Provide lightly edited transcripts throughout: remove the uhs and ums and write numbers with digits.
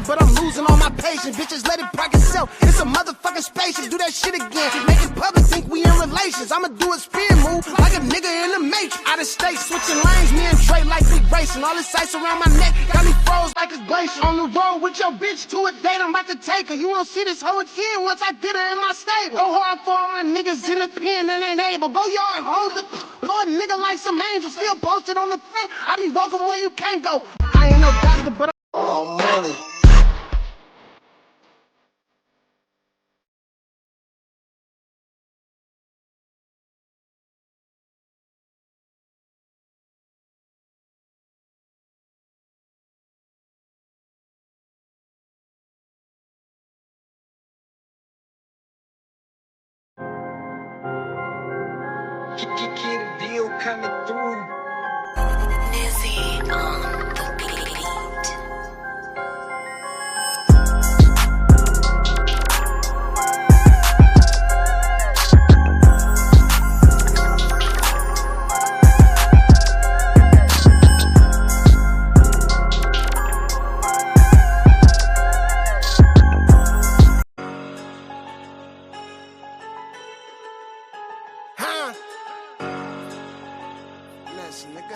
but I'm losing all my patience. Bitches, let it park itself. It's a motherfucking spaceship. Do that shit again. Make it public, think we in relations. I'ma do a spin move like a nigga in the Matrix. Out of state, switching lanes, me and Dre like we racing. All this ice around my neck got me froze like a glacier. On the road with your bitch to a date, I'm about to take her. You won't see this hoe again once I get her in my stable. Go hard for all my niggas in the pen that ain't able. Go yard, hold the Lord, nigga like some angel. Still posted on the thing. I be walking where you can't go. I ain't no doctor, but oh, money. Get a deal coming through. Nizzy on the beat.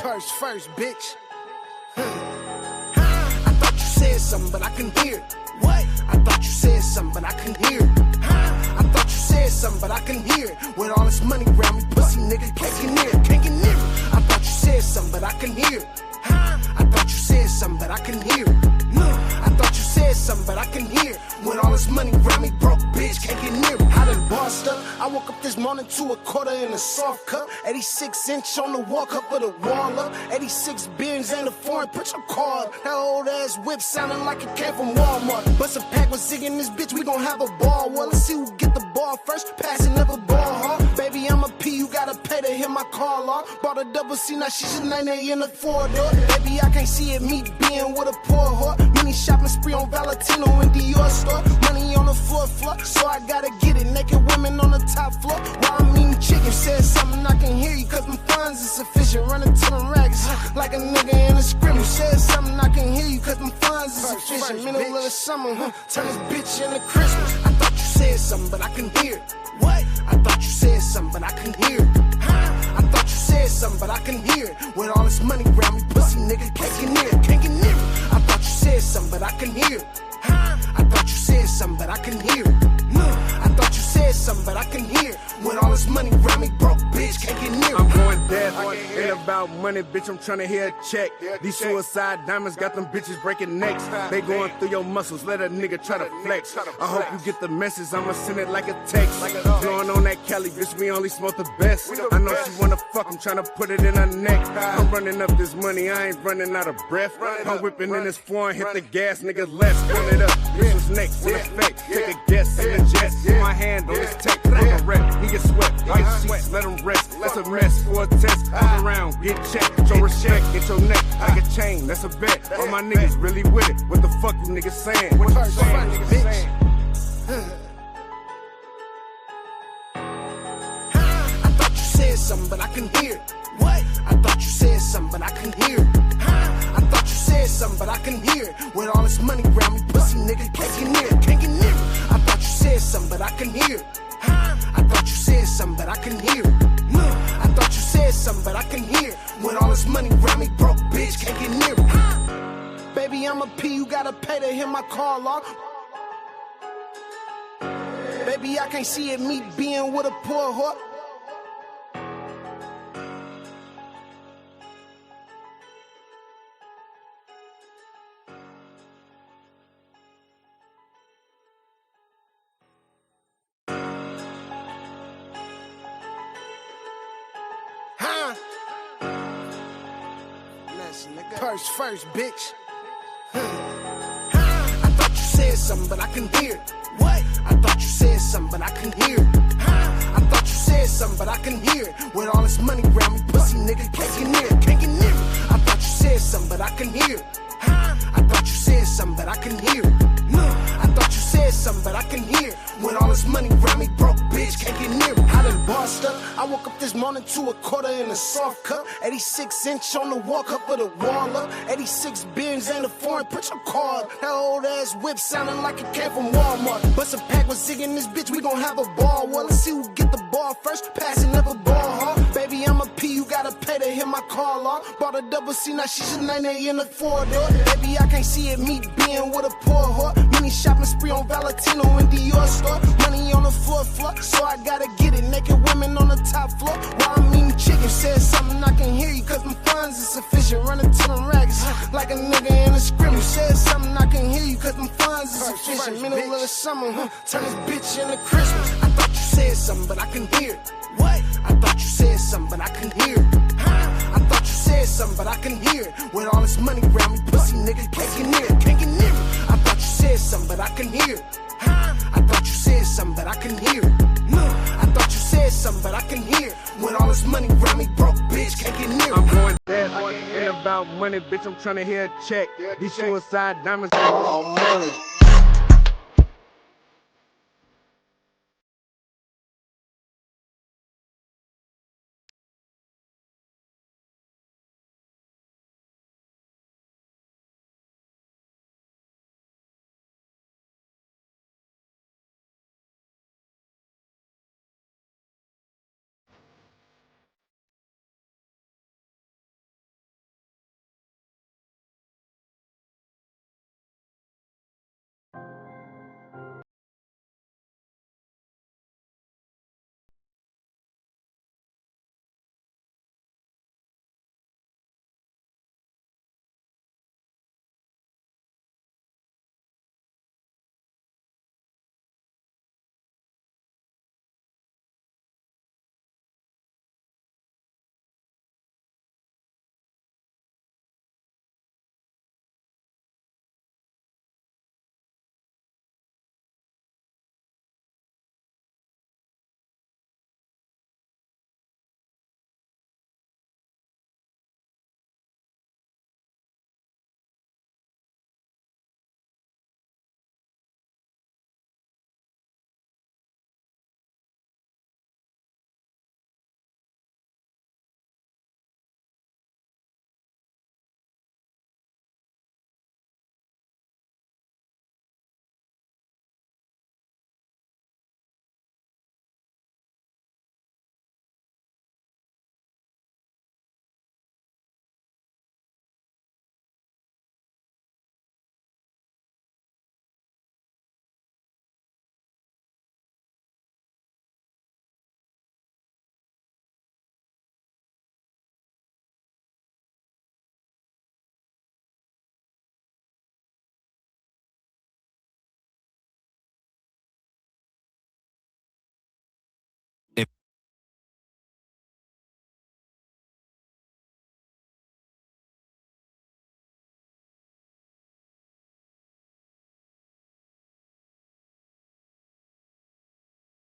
Purse first, bitch. I thought you said something, but I couldn't hear it. What? I thought you said something, but I couldn't hear it. I thought you said something, but I couldn't hear it. With all this money around me, pussy nigga can't get near it, can't get near it. I thought you said something, but I couldn't hear it. I thought you said something, but I couldn't hear it. I thought you said something, but I couldn't hear it. With all this money around me, broke bitch can't get near it. I done bossed up. I woke up this morning to a quarter in a soft cup. 86-inch on the wall, cup of the wall up. 86 beers and a foreign, put your car up. That old ass whip sounding like it came from Walmart. Bust a pack with Zig in this bitch, we gon' have a ball. Well, let's see who get the ball first. Passing never ball hard. Baby, I'm a P, you gotta pay to hit my call off. Bought a double C, now she should 90 in the 4-door. Baby, I can't see it, me being with a poor whore. Mini shopping spree on Valentino and Dior store. Money on the floor, so I gotta get it. Naked women on the top floor while I'm eating chicken. Said something I can hear you, cause my funds is sufficient. Running to them rags like a nigga in a scrimmage. Said something I can hear you, cause my funds is sufficient. Middle of the summer, turn this bitch into Christmas. I thought you said something, but I couldn't hear it. What? I thought you said something, but I couldn't hear it. I thought you said something, but I couldn't hear it. With all this money around me, pussy nigga can't get near it, can't get near it. I thought you said something, but I couldn't hear it. I thought you said something, but I couldn't hear it. I thought you said something, but I couldn't hear it. With all this money around me, broke bitch can't get near it. I'm going deaf, ain't about money, bitch, I'm tryna hear a check. These suicide diamonds got them bitches breaking necks. They going through your muscles, let a nigga try to flex. I hope you get the message, I'ma send it like a text. Blowing on that Cali, bitch, we only smoke the best. I know she wanna fuck, I'm tryna put it in her neck. I'm running up this money, I ain't running out of breath. I'm whipping in this foreign, hit the gas, nigga, let's run it up. This was next, in effect, take a guess in the jet. Put my hand on this tech, on the wreck, he get sweat, ice sheets, let him rest. That's a mess for a test, fuck around, get checked, show respect, get your neck like a chain, that's a bet. All my niggas really with it, what the fuck you niggas saying? What you saying, niggas saying? I thought you said something, but I couldn't hear it. What? I thought you said something, but I couldn't hear it. I thought you said something, but I couldn't hear it. With all this money around me, pussy nigga can't get near it, can't get near it. I thought you said something, but I couldn't hear it. I thought you said something, but I couldn't hear it. I thought you said something, but I couldn't hear it. With all this money around me, broke bitch can't get near it. Baby, I'm a P, you gotta pay to hit my call off. Baby, I can't see it, me being with a poor whore. Purse first, bitch. I thought you said something, but I couldn't hear it. What? I thought you said something, but I couldn't hear it. I thought you said something, but I couldn't hear it. With all this money around me, pussy nigga can't get near it, can't get near it. I thought you said something, but I couldn't hear it. I thought you said something, but I couldn't hear it. I thought you said something, but I couldn't hear it. With all this money around me, broke bitch can't get near it. I done bossed up. I woke up this morning to a quarter in a soft cup. 86-inch on the walk up of the wall up. 86 bins ain't a foreign, put your card. That old ass whip sounding like it came from Walmart. Bust a pack with Zig in this bitch, we gon' have a ball. Well, let's see who get the ball first. Passing never ball hard. Baby, I'm a P, you gotta pay to hit my call off. Bought a double C, now she should 98 in the 4-door. Baby, I can't see it, me being with a poor whore. Mini shopping spree on Valentino in Dior store. Money on the floor, so I gotta get it. Naked women on the top floor while I'm eating chicken. Said something I can hear you, cause them funds is sufficient. Running to them rags like a nigga in a scrimmage. Said something I can hear you, cause them funds is sufficient. Middle of the summer, turn this bitch into Christmas. I thought you said something, but I can hear it. What? I thought you said something, but I can hear it. I thought you said something, but I can hear it. With all this money around me, pussy niggas can't get near it, can't get near it. I thought you said something, but I can hear it. I thought you said something, but I can hear it. I thought you said something, but I can hear it. With all this money around me, broke bitch can't get near it. I'm going dead, ain't about money, bitch, I'm trying to hear a check. These suicide diamonds. Oh, money.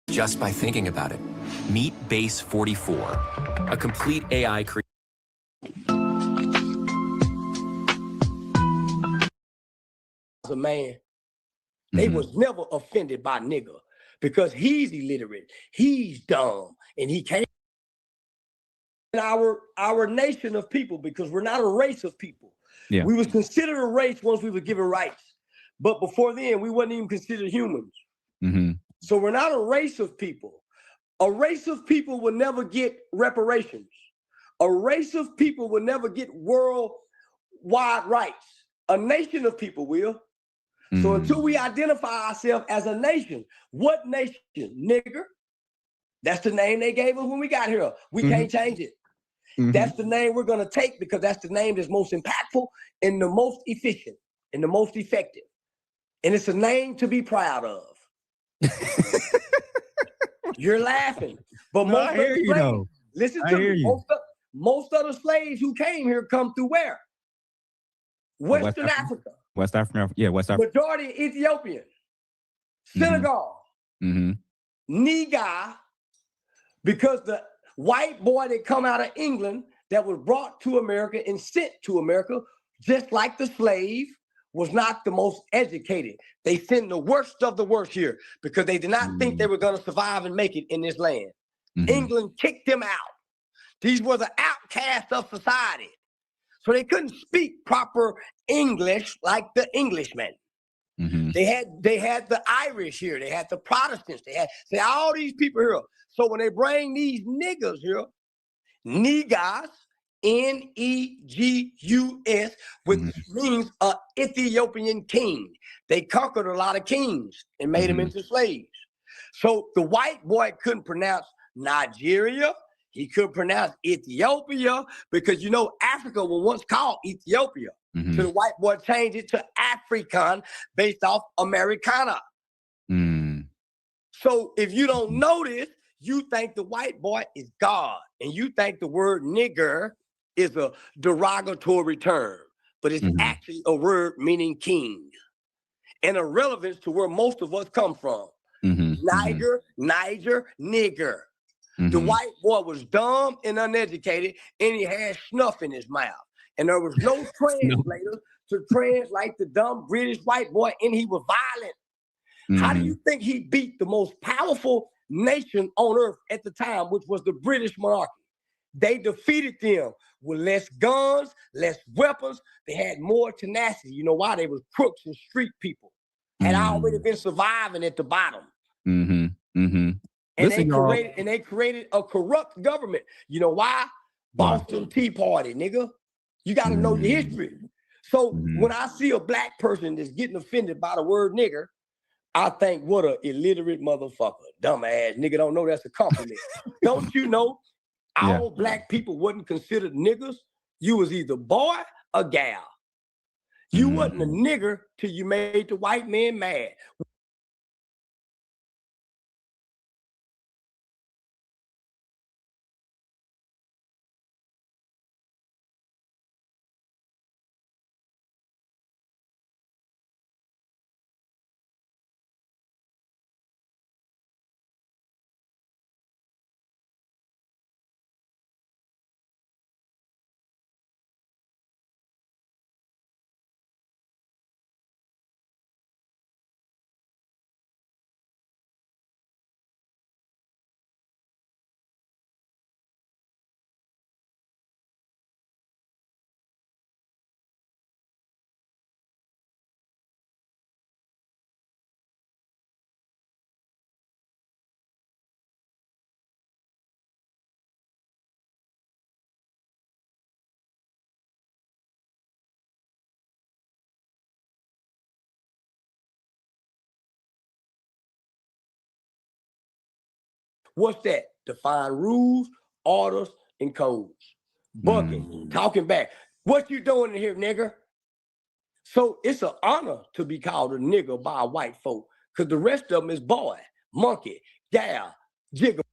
Just by thinking about it. Meet Base 44, a complete AI creator. A man, they was never offended by nigga because he's illiterate, he's dumb, and he can't. Our nation of people, because we're not a race of people. Yeah. We was considered a race once we were given rights, but before then we wasn't even considered humans. So we're not a race of people. A race of people will never get reparations. A race of people will never get worldwide rights. A nation of people will. So until we identify ourselves as a nation, what nation? Nigger. That's the name they gave us when we got here. We can't change it. That's the name we're going to take because that's the name that's most impactful and the most efficient and the most effective. And it's a name to be proud of. You're laughing, but most of the slaves, listen to me. Most of the slaves who came here come through where? Western Africa. West Africa, yeah, West Africa. Majority Ethiopian, Senegal, Niger, because the white boy that come out of England that was brought to America and sent to America, just like the slave, was not the most educated. They sent the worst of the worst here because they did not think they were going to survive and make it in this land. England kicked them out. These were the outcasts of society. So they couldn't speak proper English like the Englishmen. They had the Irish here. They had the Protestants. They had all these people here. So when they bring these niggas here, Negus, Negus, which means an Ethiopian king. They conquered a lot of kings and made them into slaves. So the white boy couldn't pronounce Nigeria. He couldn't pronounce Ethiopia because, you know, Africa was once called Ethiopia. So the white boy changed it to African based off Americana. So if you don't know this, you think the white boy is God, and you think the word nigger is a derogatory term, but it's actually a word meaning king, and a relevance to where most of us come from. Niger, nigger. The white boy was dumb and uneducated, and he had snuff in his mouth. And there was no translator to translate the dumb British white boy, and he was violent. How do you think he beat the most powerful nation on earth at the time, which was the British monarchy? They defeated them with less guns, less weapons. They had more tenacity. You know why? They were crooks and street people. Had already been surviving at the bottom. And they created a corrupt government. You know why? Boston Tea Party, nigga. You got to know the history. So when I see a black person that's getting offended by the word nigger, I think, what a illiterate motherfucker. Dumbass nigga don't know that's a compliment. Don't you know all black people wasn't considered niggers? You was either boy or gal. You wasn't a nigger till you made the white man mad. What's that? Define rules, orders, and codes. Bucking, talking back. What you doing in here, nigger? So it's an honor to be called a nigger by a white folk, because the rest of them is boy, monkey, gal, jigger.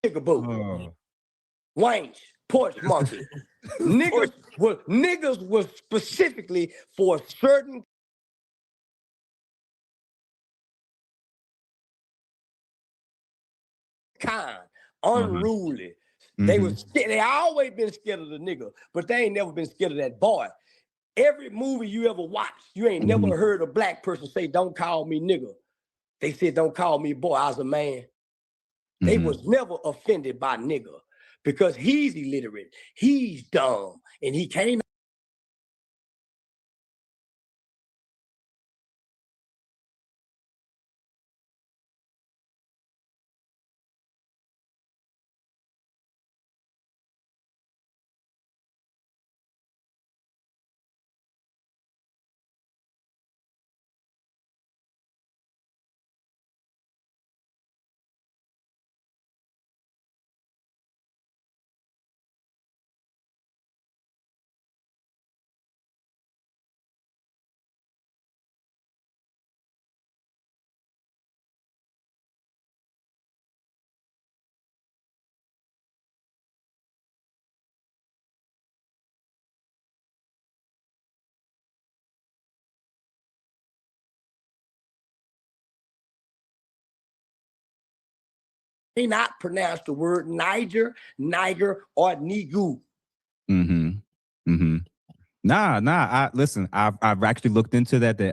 Chickaboo, wanch, porch monkey. Niggas was specifically for a certain kind, unruly. They was scared. They always been scared of the nigga, but they ain't never been scared of that boy. Every movie you ever watched, you ain't never heard a black person say, "Don't call me nigga." They said, "Don't call me boy, I was a man." They was never offended by nigga because he's illiterate, he's dumb, and he came. Not pronounce the word Niger, Niger, or Nigu. Listen, I've actually looked into that. The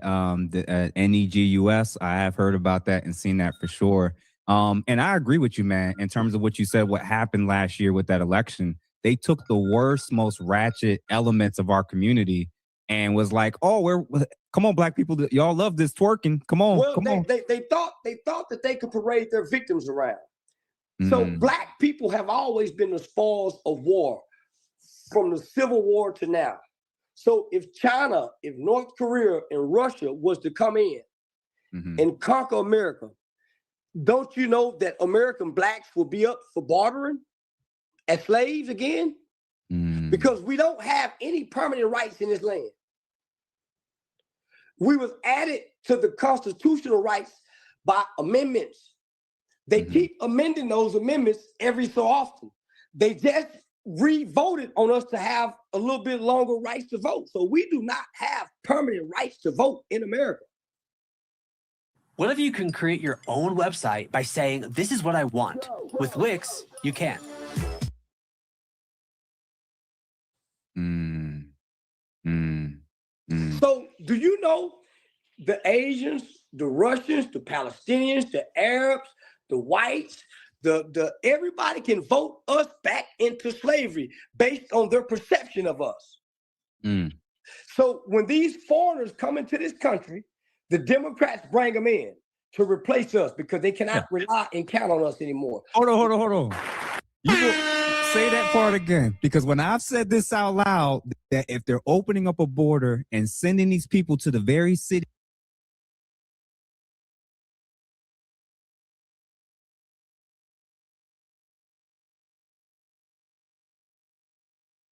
NEGUS. I have heard about that and seen that for sure. And I agree with you, man. In terms of what you said, what happened last year with that election, they took the worst, most ratchet elements of our community and was like, "Oh, come on, black people, y'all love this twerking. Come on, come on." They thought that they could parade their victims around. So black people have always been the spoils of war from the Civil War to now. So if China, if North Korea and Russia was to come in and conquer America, don't you know that American blacks will be up for bartering as slaves again? Because we don't have any permanent rights in this land. We was added to the constitutional rights by amendments. They keep amending those amendments every so often. They just re-voted on us to have a little bit longer rights to vote. So we do not have permanent rights to vote in America. What if you can create your own website by saying, "This is what I want"? With Wix, you can. So do you know the Asians, the Russians, the Palestinians, the Arabs, the whites, everybody can vote us back into slavery based on their perception of us. So when these foreigners come into this country, the Democrats bring them in to replace us because they cannot rely and count on us anymore. Hold on. You say that part again, because when I've said this out loud, that if they're opening up a border and sending these people to the very city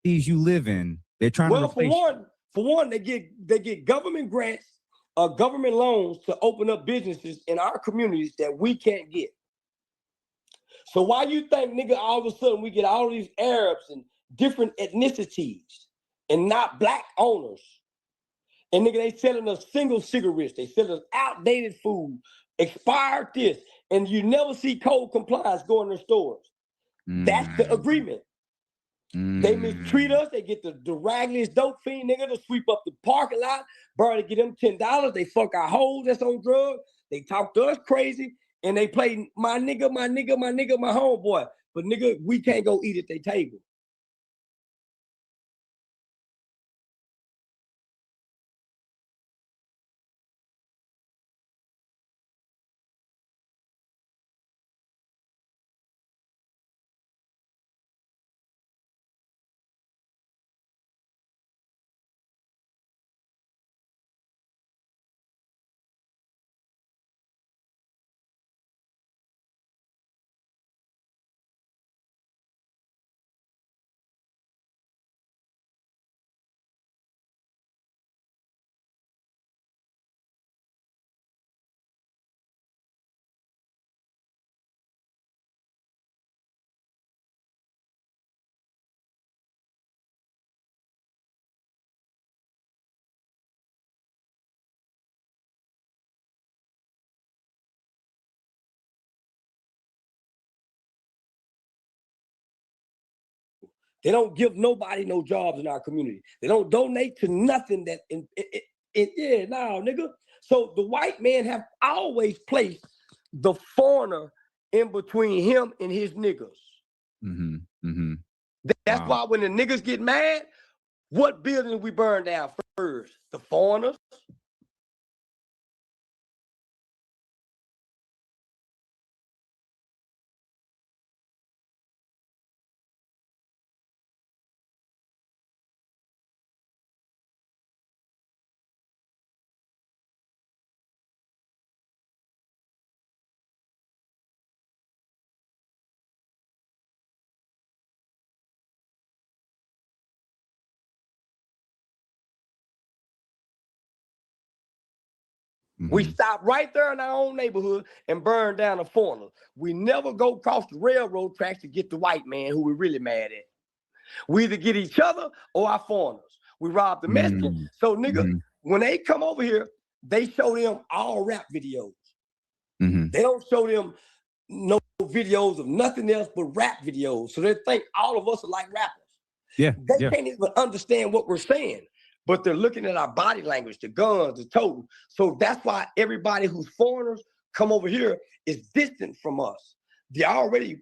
you live in, they're trying to replace for one, they get government grants, government loans to open up businesses in our communities that we can't get. So why you think, nigga, all of a sudden we get all these Arabs and different ethnicities and not black owners? And nigga, they selling us single cigarettes, they selling us outdated food, expired this, and you never see code compliance go in their stores. That's the agreement. They mistreat us. They get the ragliest dope fiend nigga to sweep up the parking lot, burn to get them $10. They fuck our hoes that's on drugs. They talk to us crazy, and they play my nigga, my homeboy. But nigga, we can't go eat at their table. They don't give nobody no jobs in our community. They don't donate to nothing that yeah, nah, nigga. So the white man have always placed the foreigner in between him and his niggas. That's why when the niggas get mad, what building we burn down first? The foreigners. We stop right there in our own neighborhood and burn down the foreigner. We never go across the railroad tracks to get the white man who we're really mad at. We either get each other or our foreigners. We rob the Mexicans. So, nigga, when they come over here, they show them all rap videos. They don't show them no videos of nothing else but rap videos. So they think all of us are like rappers. They can't even understand what we're saying. But they're looking at our body language, the guns, the totem. So that's why everybody who's foreigners come over here is distant from us. They're already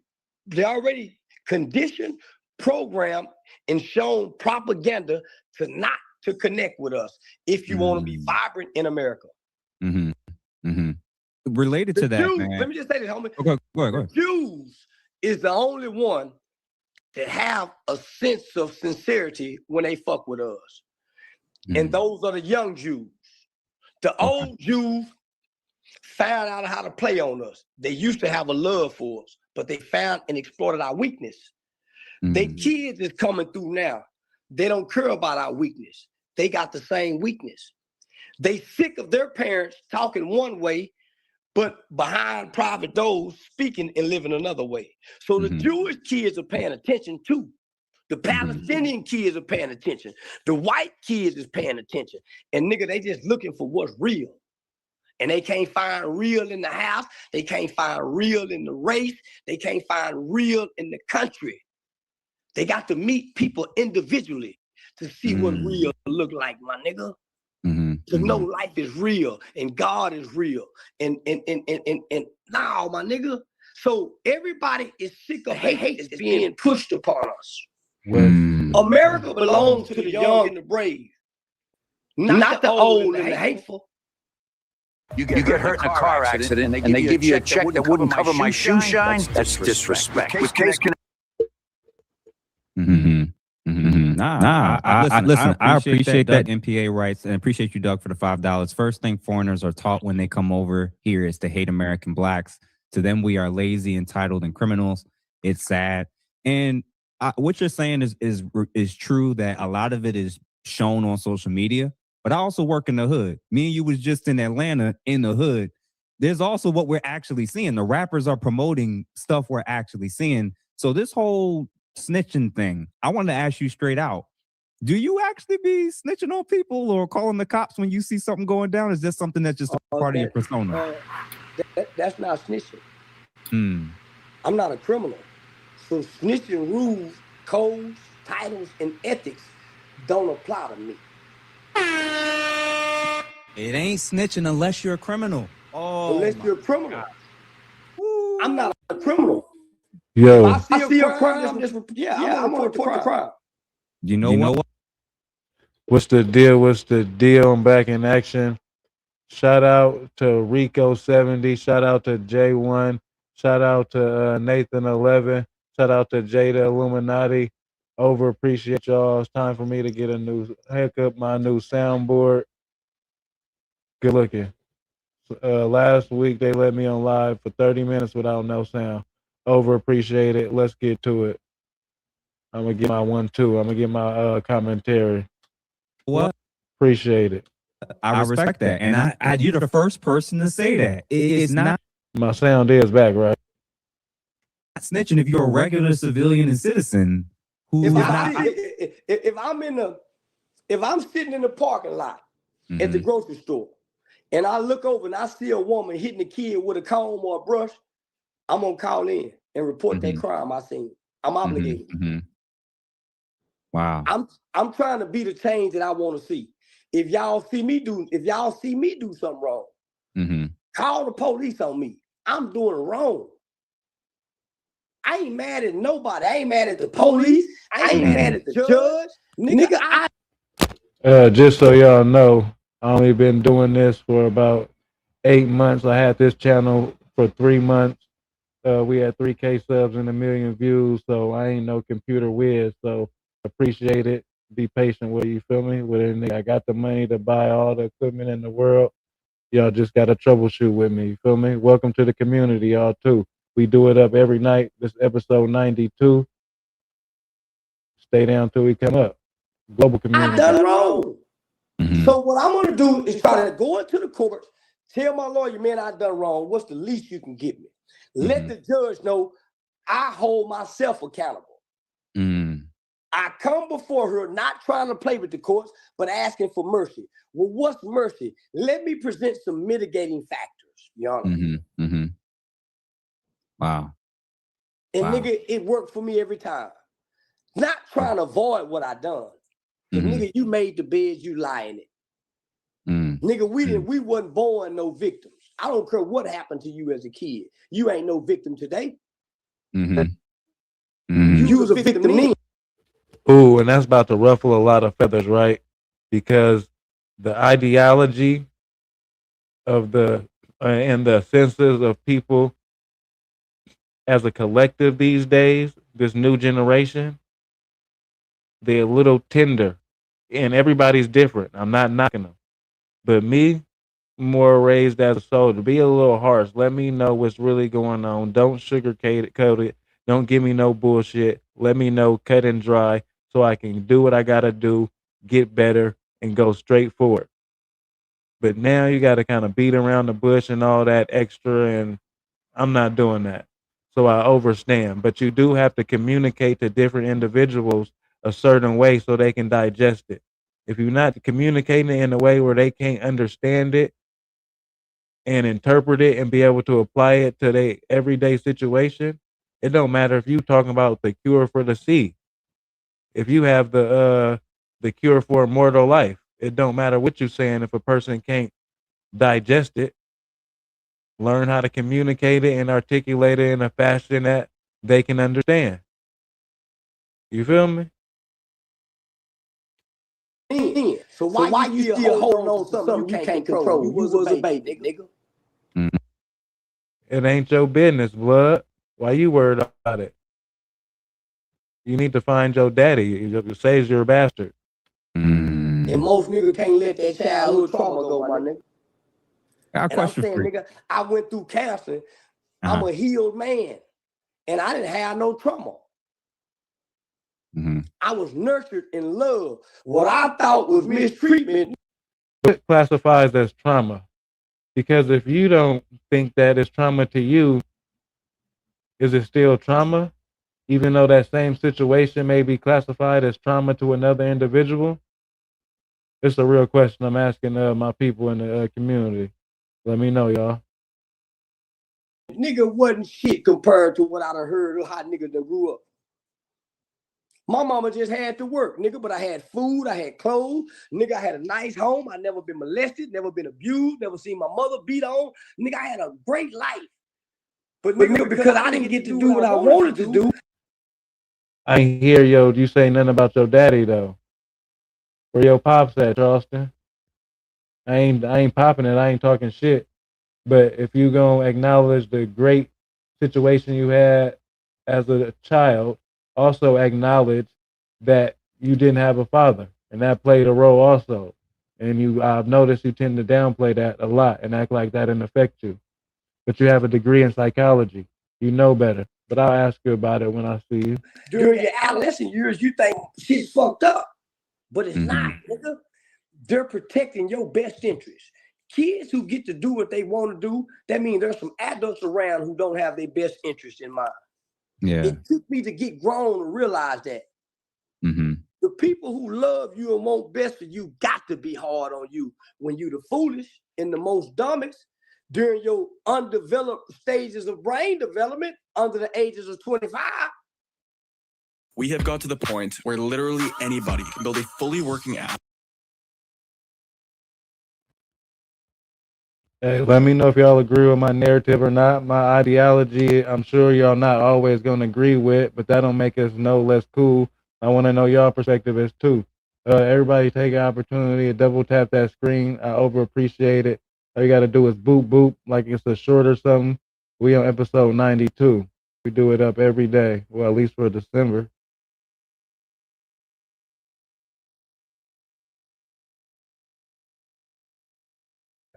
conditioned, programmed, and shown propaganda to not to connect with us if you want to be vibrant in America. Related to that, Jews, man. let me just say this, homie. Go ahead. The Jews is the only one that have a sense of sincerity when they fuck with us. And those are the young Jews. The old Jews found out how to play on us. They used to have a love for us, but they found and exploited our weakness. They kids is coming through now. They don't care about our weakness. They got the same weakness. They sick of their parents talking one way, but behind private doors speaking and living another way. So the Jewish kids are paying attention too. The Palestinian kids are paying attention. The white kids is paying attention. And nigga, they just looking for what's real. And they can't find real in the house. They can't find real in the race. They can't find real in the country. They got to meet people individually to see what real look like, my nigga. To know life is real and God is real. And now, my nigga. So everybody is sick of hate that's being pushed upon us. America belongs to the young and the brave, not the old and the hateful. You get hurt in a car accident and they give you a check that wouldn't cover my shoe shine? That's disrespect. With case listen, I appreciate that MPA rights and appreciate you, Doug, for the $5. First thing foreigners are taught when they come over here is to hate American blacks. To them, we are lazy, entitled, and criminals. It's sad. And what you're saying is true, that a lot of it is shown on social media, but I also work in the hood. Me and you was just in Atlanta in the hood. There's also what we're actually seeing. The rappers are promoting stuff we're actually seeing. So this whole snitching thing, I want to ask you straight out. Do you actually be snitching on people or calling the cops when you see something going down? Is this something that's just a part of your persona? That's not snitching. I'm not a criminal. So snitching rules, codes, titles, and ethics don't apply to me. It ain't snitching unless you're a criminal. Unless you're a criminal. I'm not a criminal. Yo. If I see a crime, I'm gonna report the crime. You know what? What's the deal? What's the deal? I'm back in action. Shout out to Rico70. Shout out to J1. Shout out to Nathan11. Shout out to Jada Illuminati. Over appreciate y'all. It's time for me to get a new haircut, my new soundboard. Good looking. Last week they let me on live for 30 minutes without no sound. Over appreciate it. Let's get to it. I'm gonna get my 1-2. I'm gonna get my commentary. What? Appreciate it. I respect that. And you're the first person to say that. It's not. My sound is back, right? Snitching if you're a regular civilian and citizen who if I'm sitting in the parking lot at the grocery store and I look over and I see a woman hitting a kid with a comb or a brush, I'm gonna call in and report that crime I seen. I'm obligated. Wow. I'm trying to be the change that I want to see. If y'all see me do something wrong, call the police on me. I'm doing it wrong. I ain't mad at nobody. I ain't mad at the police. I ain't mad at the judge. Nigga, just so y'all know, I only been doing this for about 8 months. I had this channel for 3 months. We had 3K subs and 1 million views, so I ain't no computer whiz. So appreciate it. Be patient with it, you feel me? With it, I got the money to buy all the equipment in the world. Y'all just gotta troubleshoot with me, you feel me? Welcome to the community, y'all too. We do it up every night. This episode 92. Stay down till we come up. Global community. I done wrong. So what I'm gonna do is try to go into the court, tell my lawyer, man, I done wrong. What's the least you can give me? Let the judge know I hold myself accountable. I come before her not trying to play with the courts, but asking for mercy. Well, what's mercy? Let me present some mitigating factors, Your Honor. Wow. And nigga, it worked for me every time. Not trying to avoid what I done. Nigga, you made the bed, you lie in it. Nigga, we wasn't born no victims. I don't care what happened to you as a kid. You ain't no victim today. You was a victim then. Ooh, and that's about to ruffle a lot of feathers, right? Because the ideology of the and the senses of people as a collective these days, this new generation, they're a little tender, and everybody's different. I'm not knocking them, but me, more raised as a soldier, be a little harsh. Let me know what's really going on. Don't sugarcoat it, coat it. Don't give me no bullshit. Let me know, cut and dry, so I can do what I gotta do, get better, and go straight forward. But now you gotta kind of beat around the bush and all that extra, and I'm not doing that. So I overstand. But you do have to communicate to different individuals a certain way so they can digest it. If you're not communicating in a way where they can't understand it and interpret it and be able to apply it to their everyday situation, it don't matter if you talking about the cure for the sea. If you have the cure for immortal life, it don't matter what you're saying if a person can't digest it. Learn how to communicate it and articulate it in a fashion that they can understand. You feel me? So why you still holding on to something you can't control? You was a baby, nigga. It ain't your business, blood. Why you worried about it? You need to find your daddy. You say you're a bastard. And most niggas can't let that childhood trauma go, my nigga. And I'm saying, nigga, I went through cancer. I'm a healed man. And I didn't have no trauma. I was nurtured in love. What I thought was mistreatment. What classifies as trauma? Because if you don't think that it's trauma to you, is it still trauma? Even though that same situation may be classified as trauma to another individual? It's a real question I'm asking my people in the community. Let me know, y'all. Nigga wasn't shit compared to what I done heard of how niggas done grew up. My mama just had to work, nigga, but I had food, I had clothes, nigga, I had a nice home, I never been molested, never been abused, never seen my mother beat on, nigga, I had a great life. But nigga, because I didn't get to do what I wanted to do. I ain't hear you say nothing about your daddy though. Where your pops at, Charleston? I ain't popping it, I ain't talking shit. But if you gonna acknowledge the great situation you had as a child, also acknowledge that you didn't have a father, and that played a role also. And I've noticed you tend to downplay that a lot and act like that didn't affect you. But you have a degree in psychology. You know better. But I'll ask you about it when I see you. During your adolescent years, you think shit's fucked up. But it's not, nigga. They're protecting your best interest. Kids who get to do what they want to do, that means there's some adults around who don't have their best interest in mind. Yeah. It took me to get grown and realize that. The people who love you and want best for you got to be hard on you when you the foolish and the most dumbest during your undeveloped stages of brain development under the ages of 25. We have got to the point where literally anybody can build a fully working app. Hey, let me know if y'all agree with my narrative or not. My ideology, I'm sure y'all not always going to agree with, but that don't make us no less cool. I want to know y'all perspective as too. Everybody take an opportunity to double tap that screen. I over appreciate it. All you got to do is boop, boop, like it's a short or something. We on episode 92. We do it up every day. Well, at least for December.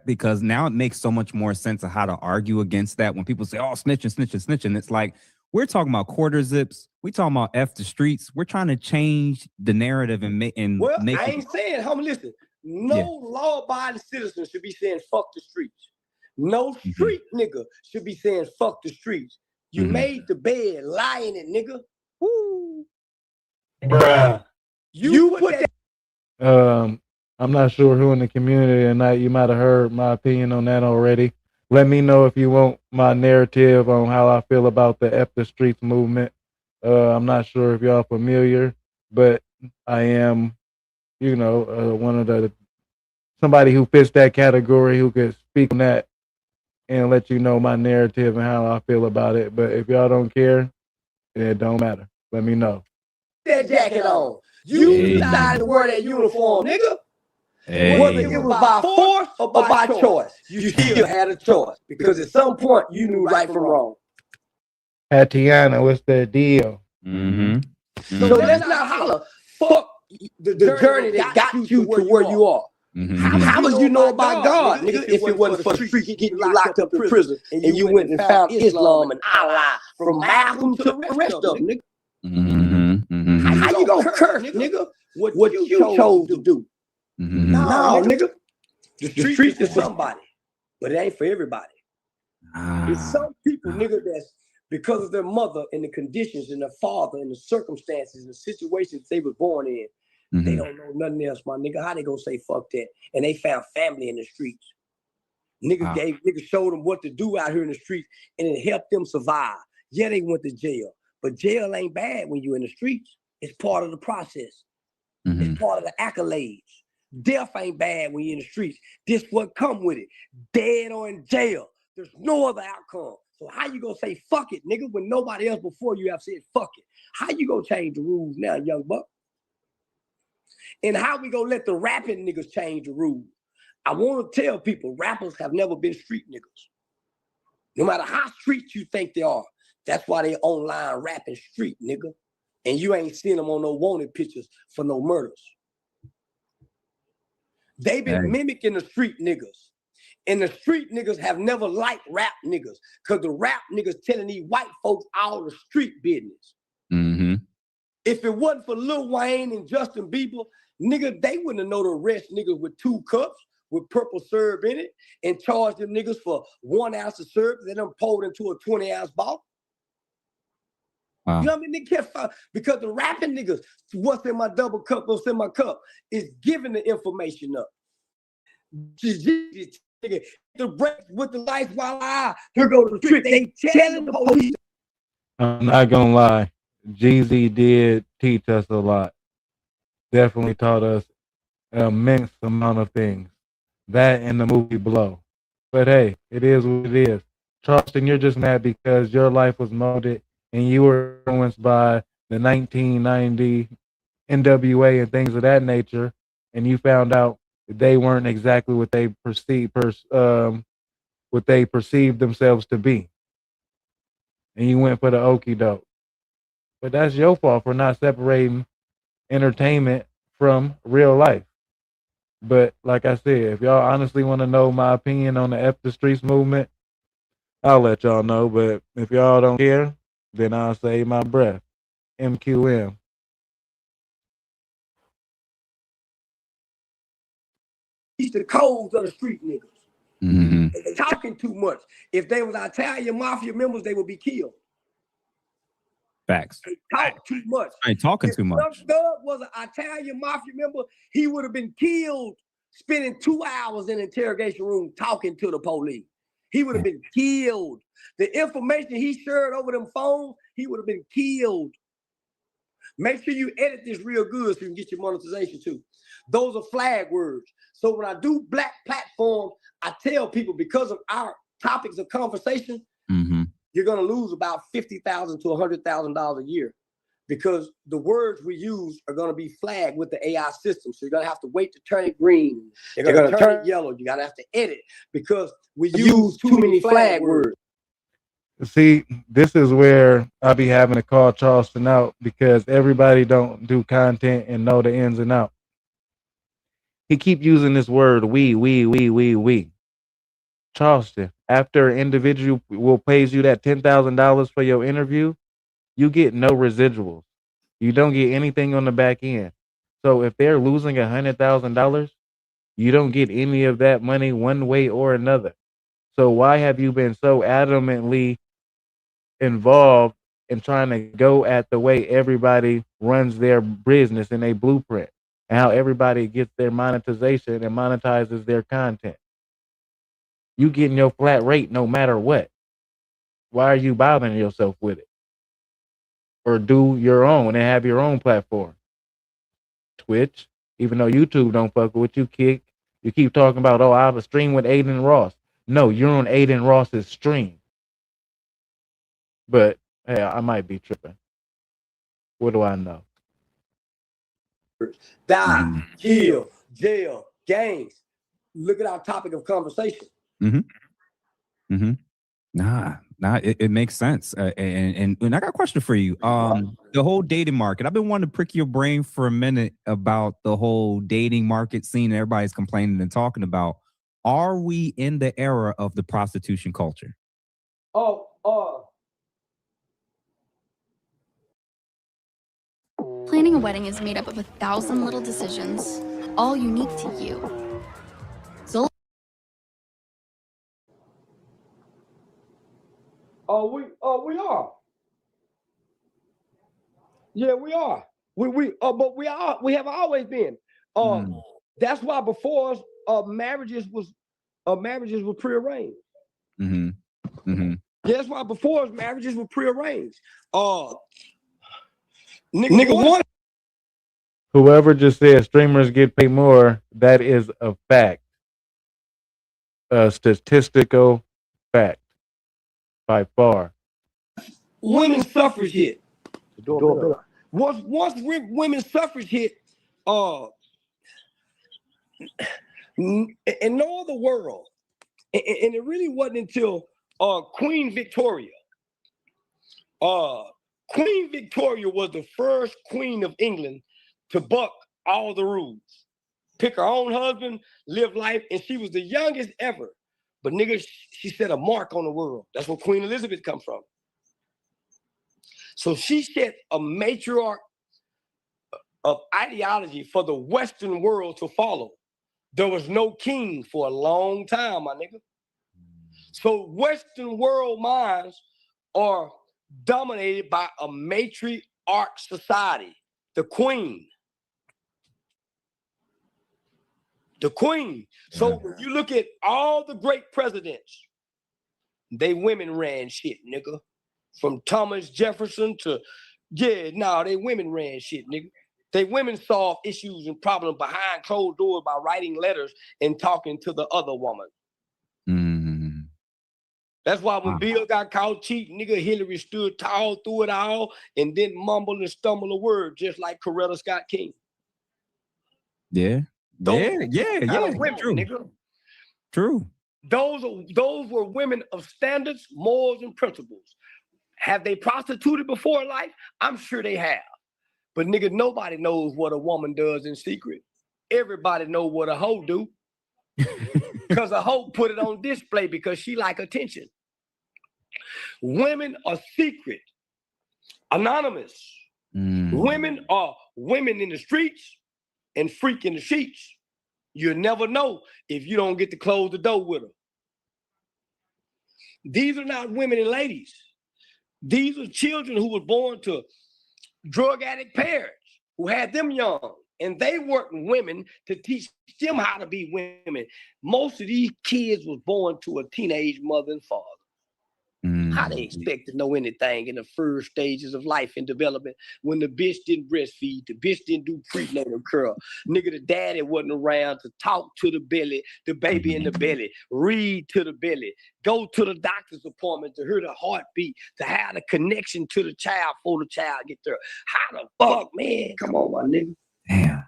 Because now it makes so much more sense of how to argue against that. When people say, oh, snitching, snitching, snitching, it's like, we're talking about quarter zips. We talking about F the streets. We're trying to change the narrative and make I ain't saying, homie, listen, no law-abiding citizen should be saying fuck the streets. No street nigga should be saying fuck the streets. You made the bed, lie in it, nigga. Woo. Bruh. You put that. I'm not sure who in the community or not. You might have heard my opinion on that already. Let me know if you want my narrative on how I feel about the F the Streets movement. I'm not sure if y'all familiar, but I am, one of somebody who fits that category who could speak on that and let you know my narrative and how I feel about it. But if y'all don't care, it don't matter. Let me know. That jacket on. You decided to wear that uniform, nigga. Whether it was by force or by choice, you still had a choice because at some point you knew right from wrong. Tatiana, what's the deal? So let's not holler. Fuck the journey that got you to where you are. How would you know about God, nigga, if it wasn't for the street getting you locked up in prison and you went and found Islam and Allah from Malcolm to the rest of them, nigga? How you gonna curse, nigga, what you chose to do? No, nigga. The streets is somebody, but it ain't for everybody. It's some people, nigga, that's because of their mother and the conditions and their father and the circumstances and the situations they was born in. They don't know nothing else, my nigga. How they gonna say fuck that? And they found family in the streets. Niggas showed them what to do out here in the streets, and it helped them survive. Yeah, they went to jail, but jail ain't bad when you're in the streets. It's part of the process. It's part of the accolades. Death ain't bad when you're in the streets. This what come with it. Dead or in jail. There's no other outcome. So how you gonna say fuck it, nigga, when nobody else before you have said fuck it? How you gonna change the rules now, young buck? And how we gonna let the rapping niggas change the rules? I want to tell people rappers have never been street niggas. No matter how street you think they are, that's why they online rapping street, nigga. And you ain't seen them on no wanted pictures for no murders. They been mimicking the street niggas. And the street niggas have never liked rap niggas because the rap niggas telling these white folks all the street business. If it wasn't for Lil Wayne and Justin Bieber, nigga, they wouldn't have known to arrest niggas with 2 cups with purple syrup in it and charge them niggas for 1 ounce of syrup that them poured into a 20-ounce bottle. Wow. You know what I mean? They can't find, because the rapping niggas, what's in my double cup, what's in my cup, is giving the information up. The break with the lights while here go the trick. They telling the police. I'm not gonna lie, Jeezy did teach us a lot. Definitely taught us an immense amount of things. That and the movie Blow. But hey, it is what it is. Charleston, you're just mad because your life was molded and you were influenced by the 1990 NWA and things of that nature, and you found out they weren't exactly what they perceived themselves to be, and you went for the okie doke. But that's your fault for not separating entertainment from real life. But like I said, if y'all honestly want to know my opinion on the F the Streets movement, I'll let y'all know. But if y'all don't care, then I'll save my breath. MQM. These the codes of the street niggas. They talking too much. If they was Italian mafia members, they would be killed. Facts. They talk too much. I ain't talking too much. If Thug was an Italian mafia member, he would have been killed spending 2 hours in an interrogation room talking to the police. He would have been killed. The information he shared over them phones, he would have been killed. Make sure you edit this real good so you can get your monetization too. Those are flag words. So when I do black platform, I tell people because of our topics of conversation, you're going to lose about $50,000 to $100,000 a year because the words we use are going to be flagged with the AI system. So you're going to have to wait to turn it green. You're going to turn it yellow. You got to have to edit because we use too many flag words. See, this is where I'll be having to call Charleston out because everybody don't do content and know the ins and outs. He keep using this word, we. Charleston, after an individual will pays you that $10,000 for your interview, you get no residuals. You don't get anything on the back end. So if they're losing $100,000, you don't get any of that money one way or another. So why have you been so adamantly involved in trying to go at the way everybody runs their business in a blueprint and how everybody gets their monetization and monetizes their content? You getting your flat rate no matter what. Why are you bothering yourself with it? Or do your own and have your own platform. Twitch, even though YouTube don't fuck with you, you keep talking about, oh, I have a stream with Aiden Ross. No, you're on Aiden Ross's stream. But hey, I might be tripping. What do I know? Die, kill, jail, gangs. Look at our topic of conversation. Nah, it makes sense. And I got a question for you. The whole dating market. I've been wanting to prick your brain for a minute about the whole dating market scene everybody's complaining and talking about. Are we in the era of the prostitution culture? Planning a wedding is made up of 1,000 little decisions, all unique to you. So we are. Yeah, we are. But we have always been. That's why before us, marriages was prearranged. That's why before us, marriages were prearranged. Nigga one. Whoever just said streamers get paid more, that is a fact. A statistical fact. By far. Women's suffrage hit. Once women's suffrage hit, in no other world, and it really wasn't until Queen Victoria. Queen Victoria was the first queen of England to buck all the rules. Pick her own husband, live life, and she was the youngest ever. But nigga, she set a mark on the world. That's where Queen Elizabeth comes from. So she set a matriarch of ideology for the Western world to follow. There was no king for a long time, my nigga. So Western world minds are dominated by a matriarch society, the queen. The queen. So when you look at all the great presidents, they women ran shit, nigga. From Thomas Jefferson to, they women ran shit, nigga. They women solved issues and problems behind closed doors by writing letters and talking to the other woman. That's why when Bill got caught cheating, nigga, Hillary stood tall through it all and didn't mumble and stumble a word, just like Coretta Scott King. Yeah. Women, True. nigga. True. Those were women of standards, morals, and principles. Have they prostituted before in life? I'm sure they have. But nigga, nobody knows what a woman does in secret. Everybody know what a hoe do. Because a hoe put it on display because she like attention. Women are secret, anonymous. Women are women in the streets and freak in the sheets. You'll never know if you don't get to close the door with her. These are not women and ladies. These are children who were born to drug addict parents who had them young. And they worked with women to teach them how to be women. Most of these kids was born to a teenage mother and father. How they expect to know anything in the first stages of life and development when the bitch didn't breastfeed, the bitch didn't do prenatal care, nigga, the daddy wasn't around to talk to the belly, the baby in the belly, read to the belly, go to the doctor's appointment to hear the heartbeat, to have the connection to the child before the child get there. How the fuck, man? Come on, my nigga. Damn.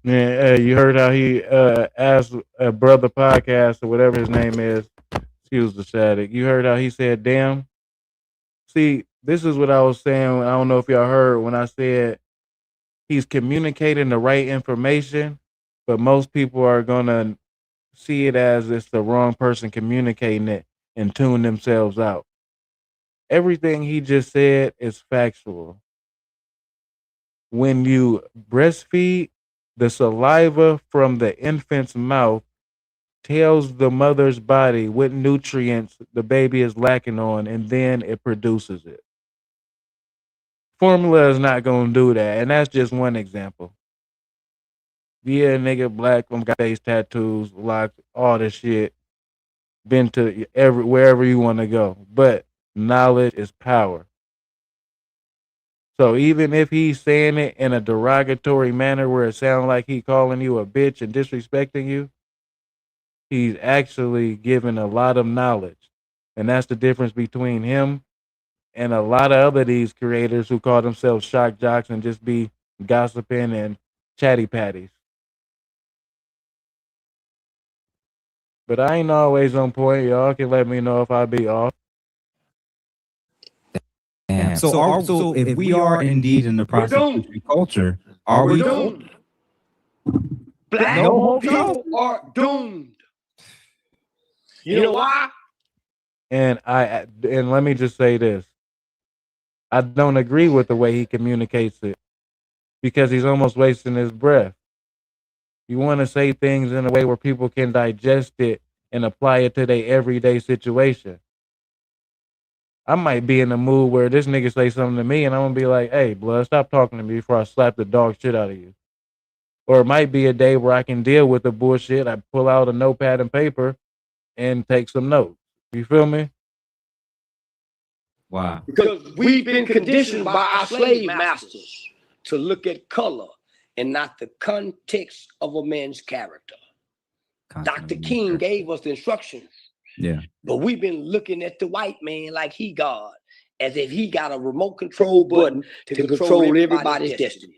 Yeah, you heard how he asked a brother podcast or whatever his name is. Excuse the static. You heard how he said, damn. See, this is what I was saying. I don't know if y'all heard when I said he's communicating the right information, but most people are going to see it as it's the wrong person communicating it and tune themselves out. Everything he just said is factual. When you breastfeed, the saliva from the infant's mouth tells the mother's body what nutrients the baby is lacking on, and then it produces it. Formula is not going to do that, and that's just one example. Yeah, nigga, black, got face tattoos, locked, all this shit. Been to wherever you want to go, but knowledge is power. So even if he's saying it in a derogatory manner where it sounds like he calling you a bitch and disrespecting you, he's actually giving a lot of knowledge. And that's the difference between him and a lot of other these creators who call themselves shock jocks and just be gossiping and chatty patties. But I ain't always on point. Y'all can let me know if I be off. Damn. So if we are indeed in the prostitution culture, are we doomed? Black people are doomed. You know why? And let me just say this. I don't agree with the way he communicates it because he's almost wasting his breath. You want to say things in a way where people can digest it and apply it to their everyday situation. I might be in a mood where this nigga say something to me and I'm going to be like, hey, blood, stop talking to me before I slap the dog shit out of you. Or it might be a day where I can deal with the bullshit. I pull out a notepad and paper and take some notes. You feel me? Wow. Because we've been conditioned by our slave masters to look at color and not the context of a man's character. Dr. King gave us the instructions. Yeah. But we've been looking at the white man like he God, as if he got a remote control button to control everybody's destiny.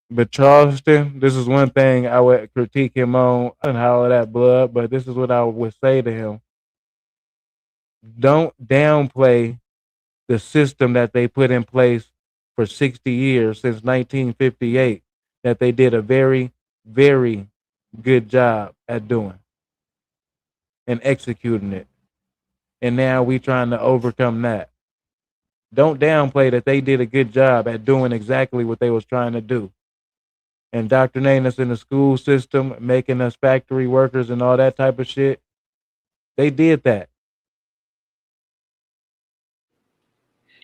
But Charleston, this is one thing I would critique him on. I didn't holler that blood, but this is what I would say to him. Don't downplay the system that they put in place for 60 years, since 1958, that they did a very, very good job at doing and executing it. And now we trying to overcome that. Don't downplay that they did a good job at doing exactly what they was trying to do. Indoctrinating us in the school system, making us factory workers and all that type of shit. They did that.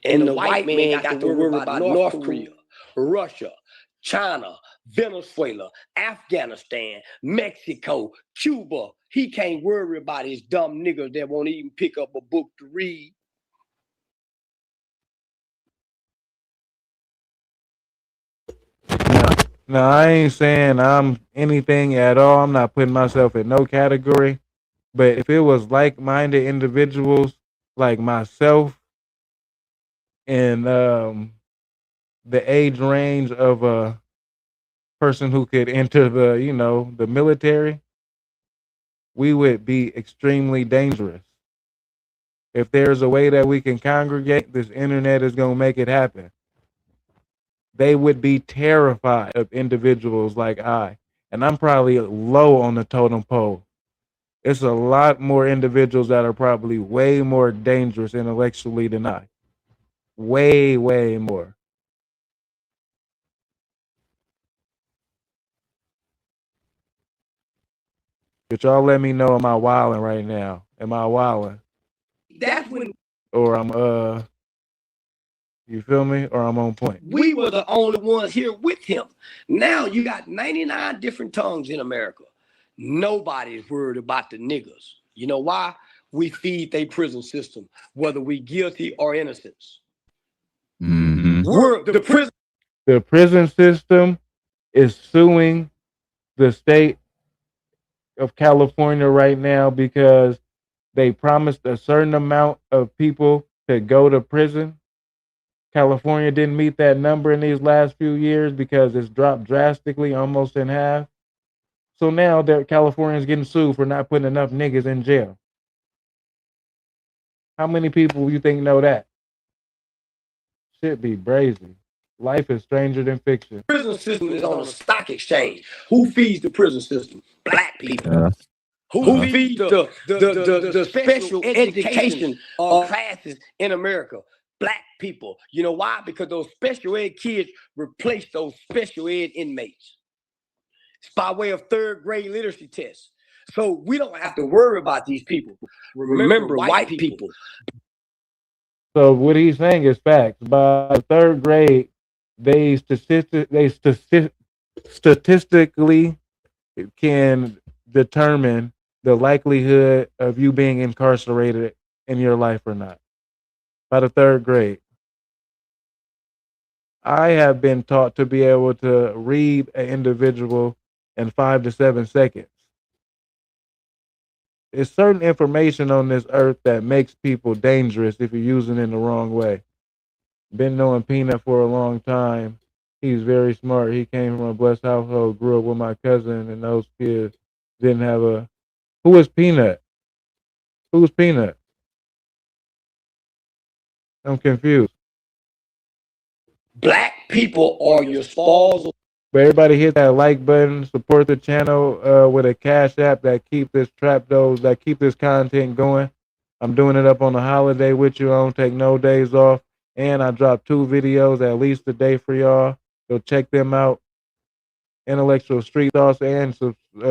And the white man got to worry about North Korea, Russia, China, Venezuela, Afghanistan, Mexico, Cuba. He can't worry about his dumb niggas that won't even pick up a book to read. No, I ain't saying I'm anything at all. I'm not putting myself in no category. But if it was like-minded individuals like myself and the age range of a person who could enter the military, we would be extremely dangerous. If there's a way that we can congregate, this internet is going to make it happen. They would be terrified of individuals like I. And I'm probably low on the totem pole. It's a lot more individuals that are probably way more dangerous intellectually than I. Way, way more. But y'all let me know, am I wilding right now? Am I wilding? That's when... Or I'm, you feel me? Or I'm on point. We were the only ones here with him. Now you got 99 different tongues in America. Nobody's worried about the niggas. You know why? we feed their prison system, whether we guilty or innocent. Mm-hmm. The prison system is suing the state of California right now because they promised a certain amount of people to go to prison. California didn't meet that number in these last few years because it's dropped drastically, almost in half. So now California is getting sued for not putting enough niggas in jail. How many people you think know that? Shit be brazy. Life is stranger than fiction. Prison system is on the stock exchange. Who feeds the prison system? Black people. Who feeds the special education classes in America? Black people. You know why? Because those special ed kids replace those special ed inmates. It's by way of third grade literacy tests. So we don't have to worry about these people. Remember, white people. So what he's saying is facts. By third grade, they statistically can determine the likelihood of you being incarcerated in your life or not. By the third grade. I have been taught to be able to read an individual in 5 to 7 seconds. There's certain information on this earth that makes people dangerous if you're using it in the wrong way. Been knowing Peanut for a long time. He's very smart. He came from a blessed household, grew up with my cousin, and those kids didn't have a... Who is Peanut? Who's Peanut? I'm confused. Black people are your spoils. But everybody hit that like button, support the channel with a cash app that keep this content going. I'm doing it up on the holiday with you. I don't take no days off. And I drop 2 videos at least a day for y'all. So check them out. Intellectual Street Thoughts and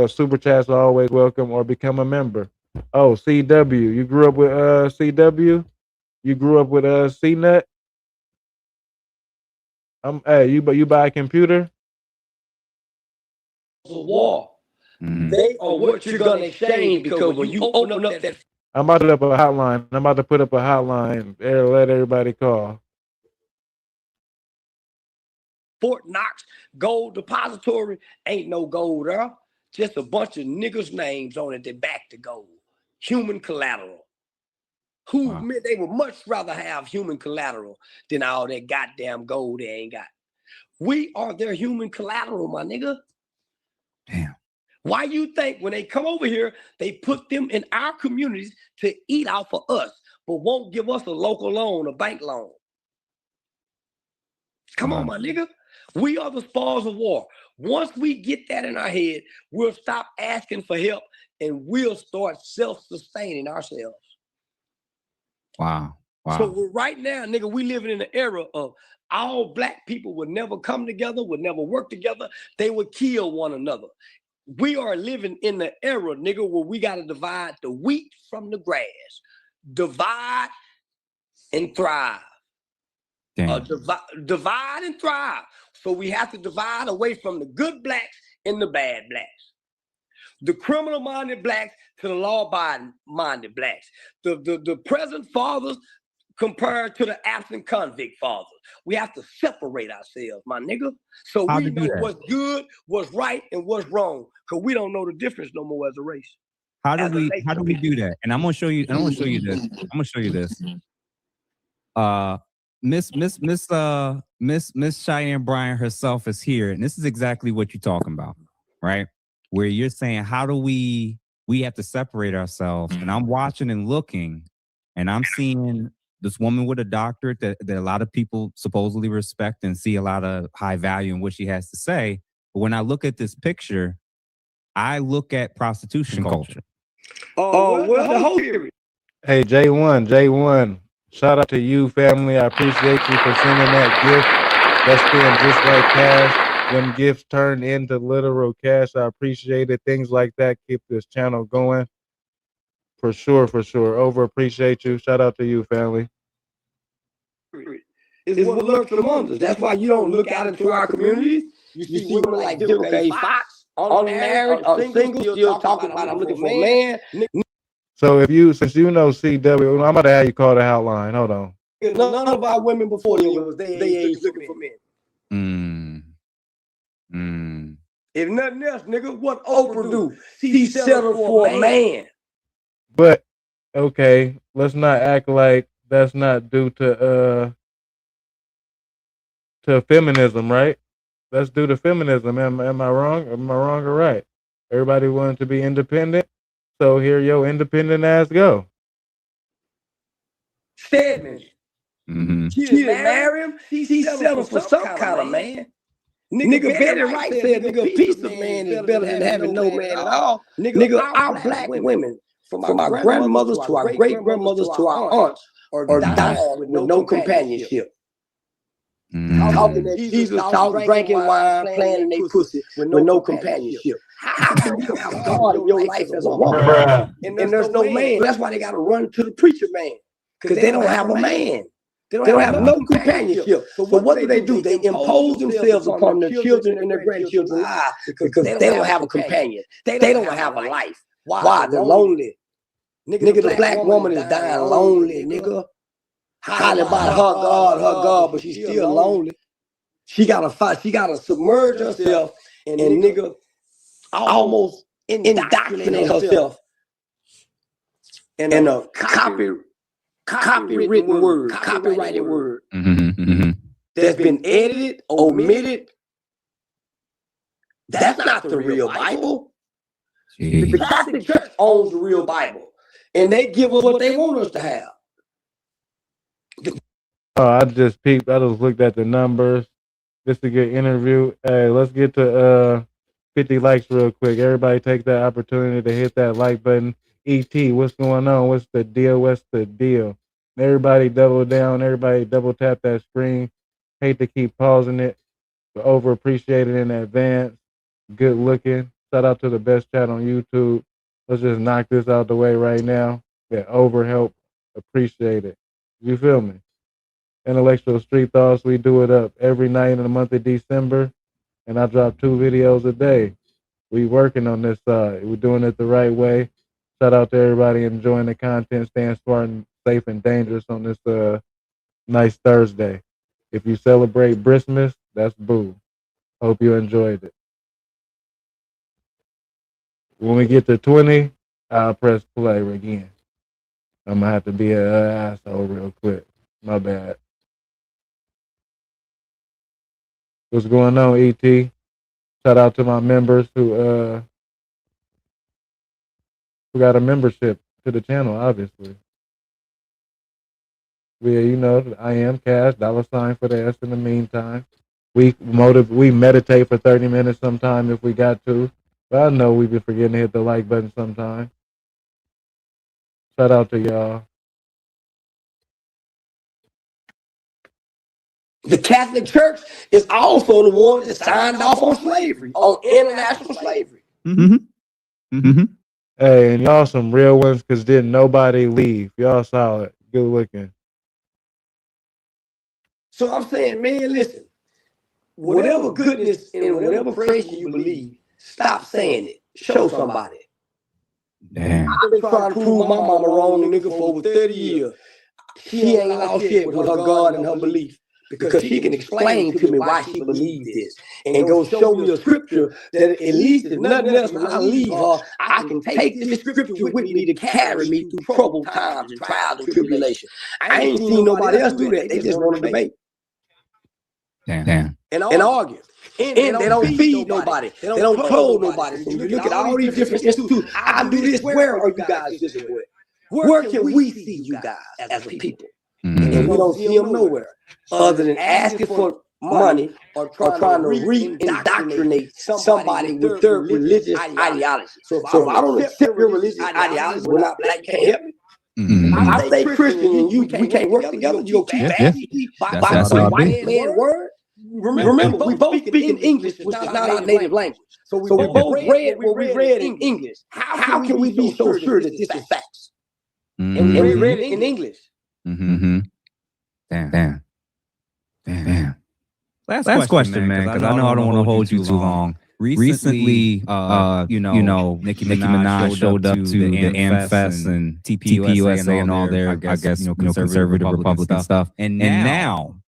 Super Chats are always welcome, or become a member. Oh, CW. You grew up with CW? You grew up with C-Nut? Hey, you buy a computer? War. They are what you're gonna exchange, because when you open up that... I'm about to put up a hotline. Let everybody call. Fort Knox gold depository, ain't no gold there. Just a bunch of niggas' names on it that back the gold. Human collateral. They would much rather have human collateral than all that goddamn gold they ain't got. We are their human collateral, my nigga. Damn. Why you think when they come over here, they put them in our communities to eat off of us, but won't give us a local loan, a bank loan? Come on, my nigga. We are the spoils of war. Once we get that in our head, we'll stop asking for help and we'll start self-sustaining ourselves. Wow. So right now, nigga, we living in an era of all black people would never come together, would never work together. They would kill one another. We are living in the era, nigga, where we got to divide the wheat from the grass. Divide and thrive. Divide and thrive. So we have to divide away from the good blacks and the bad blacks. The criminal-minded blacks to the law-minded blacks. The present fathers compared to the absent convict fathers. We have to separate ourselves, my nigga. So we know what's good, what's right, and what's wrong. Because we don't know the difference no more as a race. How do we do that? And I'm gonna show you. this. Miss Cheyenne Bryan herself is here, and this is exactly what you're talking about, right? Where you're saying, how do we have to separate ourselves? And I'm watching and looking, and I'm seeing this woman with a doctorate that a lot of people supposedly respect and see a lot of high value in what she has to say. But when I look at this picture, I look at prostitution culture. Oh, what's the whole theory? Hey, J1, shout out to you, family. I appreciate you for sending that gift. That's been just like cash. Them gifts turned into literal cash. I appreciate it. Things like that keep this channel going. For sure. Over appreciate you. Shout out to you, family. It's what lurks among us. That's why you don't look out into our communities. You see women like Blueface, Fox, unmarried, single, still talking about I'm looking for a man. So since you know CW, I'm about to have you call the hotline. Hold on. None of our women before them was they age looking for men. If nothing else, nigga, what Oprah do? She settled for a man. But okay, let's not act like that's not due to feminism, right? That's due to feminism. Am I wrong? Am I wrong or right? Everybody wanted to be independent, so here your independent ass go. Stedman. She didn't marry him. She settled for some kind of man. Nigga Betty Wright said, nigga, a piece of man is better than having no man at all. Nigga, our black women, from our grandmothers to our great-grandmothers to our aunts, are dying with no companionship. Talking that Jesus talk, drinking wine, playing in their pussy with no companionship. How can you have God in your life as a woman? And there's no man. That's why they got to run to the preacher man, because they don't have a man. They don't have no companionship. So what do? They impose themselves upon their children and their grandchildren's lives because they don't have a companion. They don't have a life. Why? They're lonely. Nigga, the black woman is dying lonely, nigga. Hollering about her God, but she's still lonely. She gotta fight. She gotta submerge herself and nigga almost indoctrinate herself in a copyrighted word that's been edited, omitted. That's not the real Bible. The Catholic Church owns the real Bible, and they give us what they want us to have. I just looked at the numbers. This is a good interview. Hey, let's get to 50 likes real quick. Everybody take that opportunity to hit that like button. ET, what's going on? What's the deal? What's the deal? Everybody double down. Everybody double tap that screen. Hate to keep pausing it, but over appreciated in advance. Good looking. Shout out to the best chat on YouTube. Let's just knock this out the way right now. That over help. Appreciate it. You feel me? Intellectual Street Thoughts. We do it up every night in the month of December, and I drop 2 videos a day. We working on this side. We're doing it the right way. Shout out to everybody enjoying the content, staying smart and safe and dangerous on this nice Thursday. If you celebrate Christmas, that's boo. Hope you enjoyed it. When we get to 20, I'll press play again. I'm gonna have to be an asshole real quick. My bad. What's going on, ET? Shout out to my members who got a membership to the channel, obviously. I am cash, $ for the S in the meantime. We meditate for 30 minutes sometime if we got to. But I know we be forgetting to hit the like button sometime. Shout out to y'all. The Catholic Church is also the one that signed off on slavery, on international slavery. Hey, and y'all some real ones because didn't nobody leave. Y'all solid. Good looking. So I'm saying, man, listen, whatever goodness and whatever praise you believe, stop saying it. Show somebody. Damn. I've been trying to prove my mama wrong, nigga, for over 30 years. She ain't lost shit with her God and her belief. Because she can explain to me why she believes this and go show me a scripture that at least if nothing else, when I leave her, I can take this scripture with me to carry me through troubled times and trials and tribulation. I ain't seen nobody else do that. They just want to debate. Damn. And argue. And they don't feed nobody. They don't clothe nobody. So you look at all these different institutes. I do this. Where are you guys visiting with? Where can we see you guys as a people? And we don't see them nowhere, other than asking for money or trying to re-indoctrinate somebody with their religious ideology. So if I don't accept your religious ideology, we're not black, you can't help me. I say Christian and we can't work together. You go keep asking me by the white man word. Remember, we both speak in English, which is not our native language. So we both read what we read in English. How can we be so sure that this is facts? And we read it in English. Damn. Last question, man, because I know I don't want to hold you too long. Recently, Nicki Minaj showed up to the AmFest and TPUSA and all their, I guess, conservative Republican stuff. And now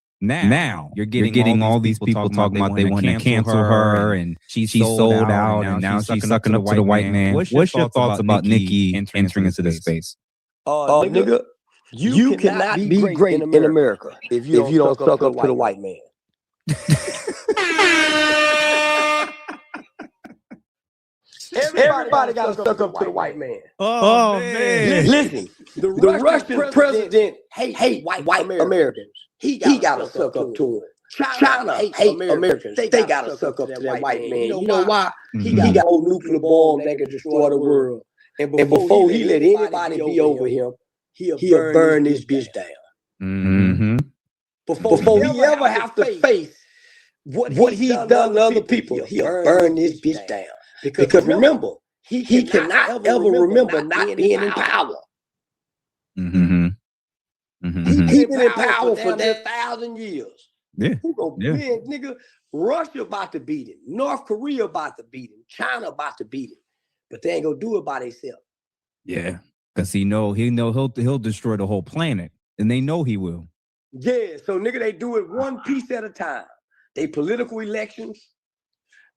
you're getting all these people talking about they want to cancel her and she sold out and now she's sucking up to the white man. What's your thoughts about Nicki entering into this space? Nigga, you cannot be great in America if you don't suck up to the white man. Everybody got to suck up to the white man. Oh man. Listen, the Russian president hate white Americans. He got to suck up to him. China hate Americans. They got to suck up to that white man. You know why? He got a nuclear bomb that can destroy the world. And before he let anybody be over him, he'll burn this bitch down. Mm-hmm. Before he ever have to face what he's done to other people, he'll burn this bitch down. Because remember, he cannot ever remember not being in power. Mm-hmm. Mm-hmm. He's been in power for 1,000 years. Yeah. Man, nigga, Russia about to beat him. North Korea about to beat him. China about to beat him. But they ain't gonna do it by themselves. Yeah, because he'll destroy the whole planet, and they know he will. Yeah, so nigga, they do it one piece at a time. They political elections.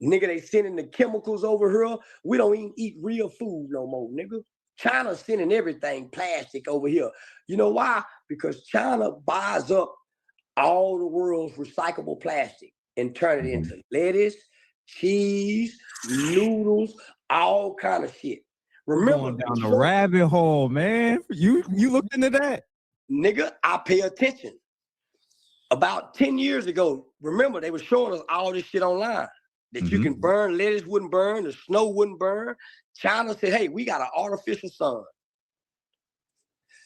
Nigga, they sending the chemicals over here. We don't even eat real food no more, nigga. China's sending everything plastic over here. You know why? Because China buys up all the world's recyclable plastic and turn it into lettuce, cheese, noodles, all kind of shit. Remember, going down the rabbit hole, man. You looked into that? Nigga, I pay attention. About 10 years ago, remember, they were showing us all this shit online. That you can burn, lettuce wouldn't burn, the snow wouldn't burn. China said, hey, we got an artificial sun.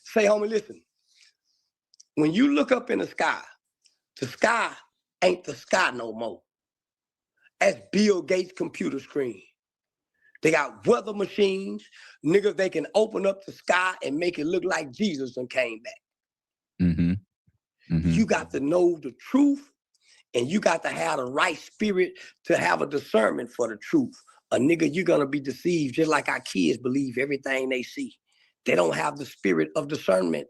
Say, homie, listen. When you look up in the sky ain't the sky no more. That's Bill Gates' computer screen. They got weather machines. Niggas, they can open up the sky and make it look like Jesus and came back. Mm-hmm. Mm-hmm. You got to know the truth. And you got to have the right spirit to have a discernment for the truth. A nigga, you're going to be deceived just like our kids believe everything they see. They don't have the spirit of discernment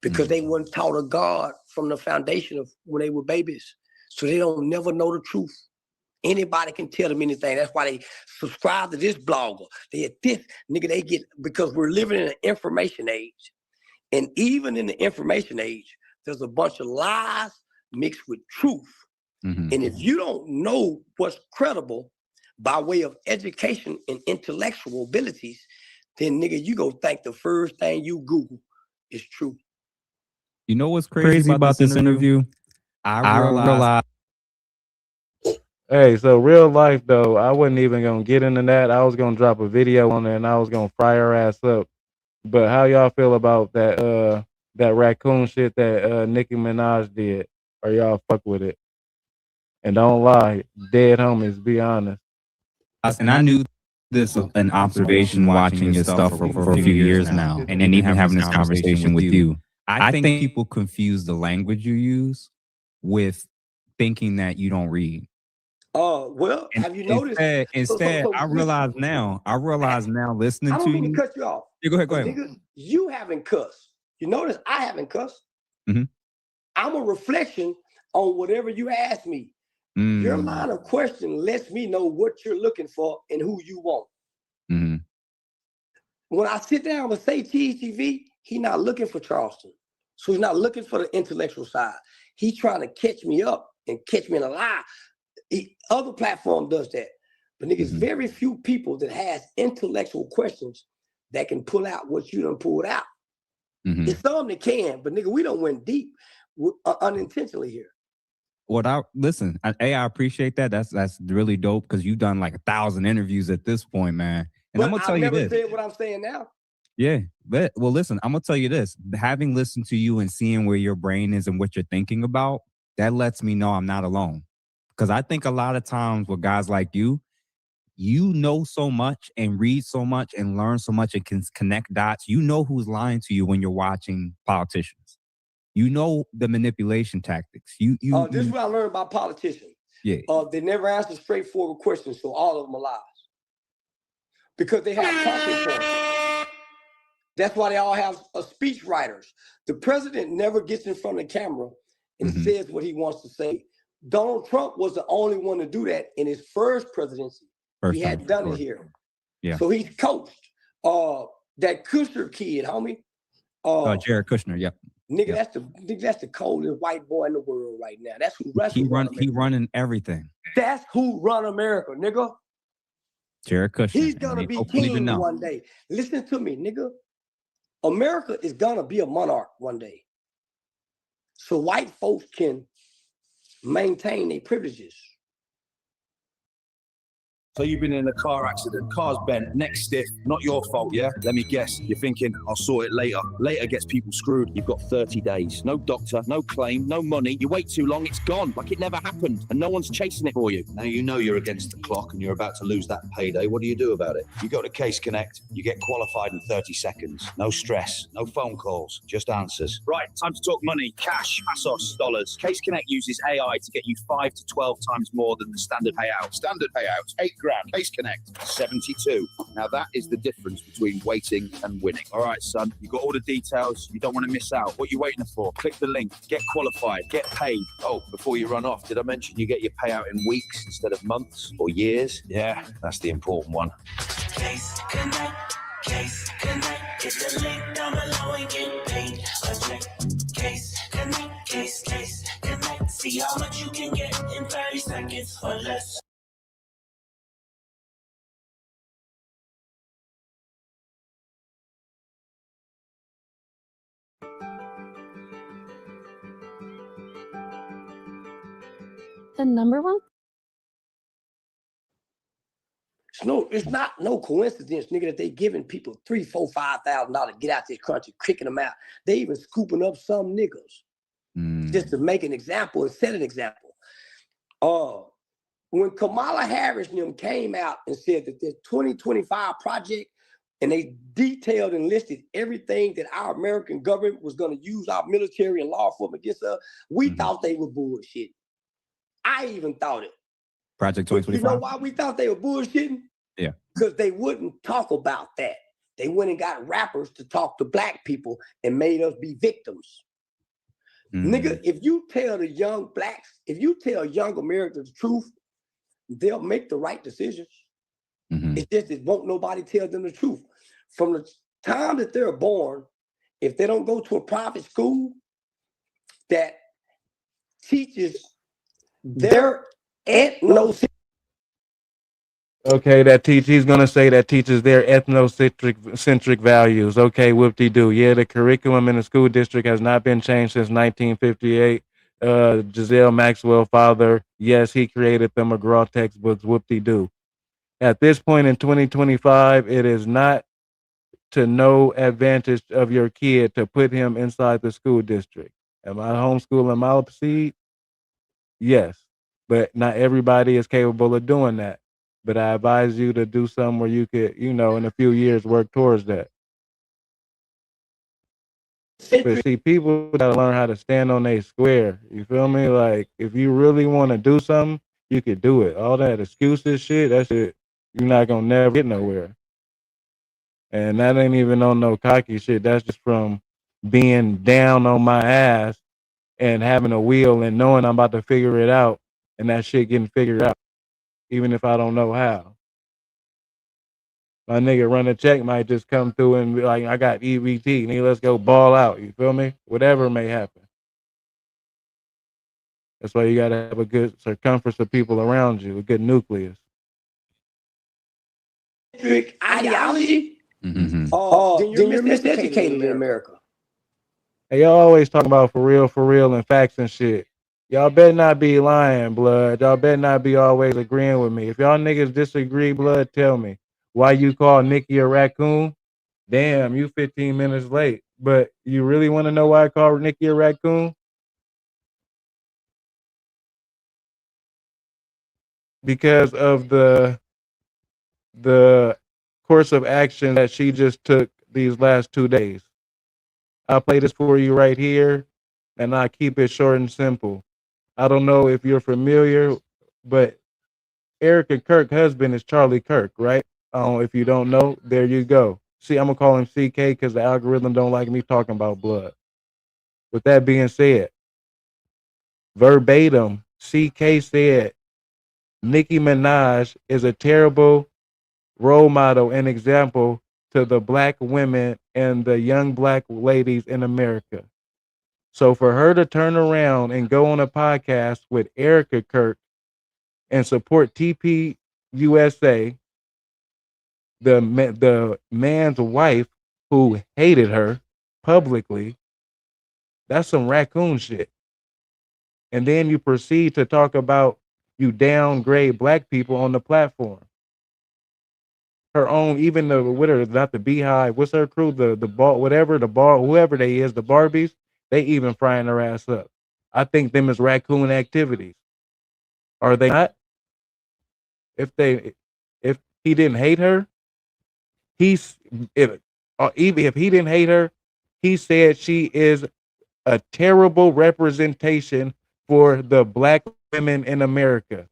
because they weren't taught of God from the foundation of when they were babies. So they don't never know the truth. Anybody can tell them anything. That's why they subscribe to this blogger. They at this, nigga, they get, because we're living in an information age. And even in the information age, there's a bunch of lies mixed with truth. Mm-hmm. And if you don't know what's credible by way of education and intellectual abilities, then nigga, you go think the first thing you Google is true. You know what's crazy about this interview? I realized. Hey, so real life though, I wasn't even gonna get into that. I was gonna drop a video on there and I was gonna fry her ass up. But how y'all feel about that that raccoon shit that Nicki Minaj did? Or y'all fuck with it? And don't lie, dead homies, be honest. And I knew this an observation watching your stuff for a few years now, and even having this conversation with you. I think people confuse the language you use with thinking that you don't read. Well, have you noticed? Instead, I realize now listening to you. I don't mean to cut you off. Yeah, go ahead. Nigga, you haven't cussed. You notice I haven't cussed. Mm-hmm. I'm a reflection on whatever you ask me. Your line of question lets me know what you're looking for and who you want. Mm-hmm. When I sit down and say THTV, he's not looking for Charleston. So he's not looking for the intellectual side. He's trying to catch me up and catch me in a lie. Other platform does that. But niggas, very few people that has intellectual questions that can pull out what you done pulled out. Mm-hmm. It's some that can, but nigga, we don't went deep unintentionally here. I appreciate that. That's really dope because you've done like 1,000 interviews at this point, man. And I'm gonna tell you this. I've never said what I'm saying now. Yeah, but well, listen, I'm gonna tell you this. Having listened to you and seeing where your brain is and what you're thinking about, that lets me know I'm not alone. Because I think a lot of times with guys like you know so much and read so much and learn so much and can connect dots. You know who's lying to you when you're watching politicians. You know the manipulation tactics. This is what I learned about politicians. Yeah. They never answer straightforward questions, so all of them are lies. Because they have talking points. That's why they all have speech writers. The president never gets in front of the camera and says what he wants to say. Donald Trump was the only one to do that in his first presidency. He hadn't done it here. Yeah. So he's coached. That Kushner kid, homie. Jared Kushner, yep. Nigga, that's the coldest white boy in the world right now. That's who he running everything. That's who run America, nigga. Jared Kushner. He's gonna be king one day. Listen to me, nigga. America is gonna be a monarch one day. So white folks can maintain their privileges. So you've been in a car accident, car's bent, neck stiff, not your fault, yeah? Let me guess, you're thinking, I'll sort it later. Later gets people screwed. You've got 30 days. No doctor, no claim, no money. You wait too long, it's gone, like it never happened, and no one's chasing it for you. Now you know you're against the clock and you're about to lose that payday. What do you do about it? You go to Case Connect, you get qualified in 30 seconds. No stress, no phone calls, just answers. Right, time to talk money, cash, pesos, dollars. Case Connect uses AI to get you 5 to 12 times more than the standard payout. Standard payout, 8 grand. Case Connect, 72. Now that is the difference between waiting and winning. All right, son, you got all the details. You don't want to miss out. What are you waiting for? Click the link, get qualified, get paid. Oh, before you run off, did I mention you get your payout in weeks instead of months or years? Yeah, that's the important one. Case Connect, Case Connect. Get the link down below and get paid. Case Connect, Case Connect. See how much you can get in 30 seconds or less. The number one? It's not no coincidence, nigga, that they giving people $3,000, $4,000, $5,000 to get out this country, kicking them out. They even scooping up some niggas just to make an example and set an example. When Kamala Harris and them came out and said that this 2025 project, and they detailed and listed everything that our American government was going to use our military and law enforcement against us, we thought they were bullshit. I even thought it. Project 2025. You know why we thought they were bullshitting? Yeah. Because they wouldn't talk about that. They went and got rappers to talk to black people and made us be victims. Nigga, if you tell the young blacks, if you tell young Americans the truth, they'll make the right decisions. It's just that won't nobody tell them the truth. From the time that they're born, if they don't go to a private school that teaches their ethnocentric. Okay, he's gonna say that teaches their ethnocentric values. Okay, whoop-de-doo. Yeah, the curriculum in the school district has not been changed since 1958. Giselle Maxwell, father, yes, he created the McGraw textbooks. Whoop-de-doo. At this point in 2025, it is not to no advantage of your kid to put him inside the school district. Am I homeschooling my seed? Yes, but not everybody is capable of doing that. But I advise you to do something where you could, in a few years, work towards that. But see, people gotta learn how to stand on their square. You feel me? Like, if you really want to do something, you could do it. All that excuses shit, that shit, you're not gonna never get nowhere. And that ain't even on no cocky shit. That's just from being down on my ass and having a wheel and knowing I'm about to figure it out, and that shit getting figured out, even if I don't know how. My nigga run a check might just come through and be like, I got EBT, nigga, let's go ball out. You feel me? Whatever may happen. That's why you gotta have a good circumference of people around you, a good nucleus. Ideology? Then you're miseducated in America. Hey, y'all always talking about for real, and facts and shit. Y'all better not be lying, blood. Y'all better not be always agreeing with me. If y'all niggas disagree, blood, tell me. Why you call Nikki a raccoon? Damn, you 15 minutes late. But you really want to know why I call Nikki a raccoon? Because of the course of action that she just took these last 2 days. I'll play this for you right here, and I keep it short and simple. I don't know if you're familiar but Erica Kirk's husband is Charlie Kirk, right? If you don't know, there you go. See, I'm gonna call him CK because the algorithm don't like me talking about blood. With that being said, verbatim, CK said Nicki Minaj is a terrible role model and example to the black women and the young black ladies in America. So for her to turn around and go on a podcast with Erica Kirk and support TP USA, the man's wife who hated her publicly, that's some raccoon shit. And then you proceed to talk about you downgrade black people on the platform. Her own, even the not the Beehive, what's her crew, the ball, whatever, the ball, whoever they is, the Barbies, they even frying her ass up. I think them is raccoon activities. Are they not? If he didn't hate her, even if he didn't hate her, he said she is a terrible representation for the black women in America.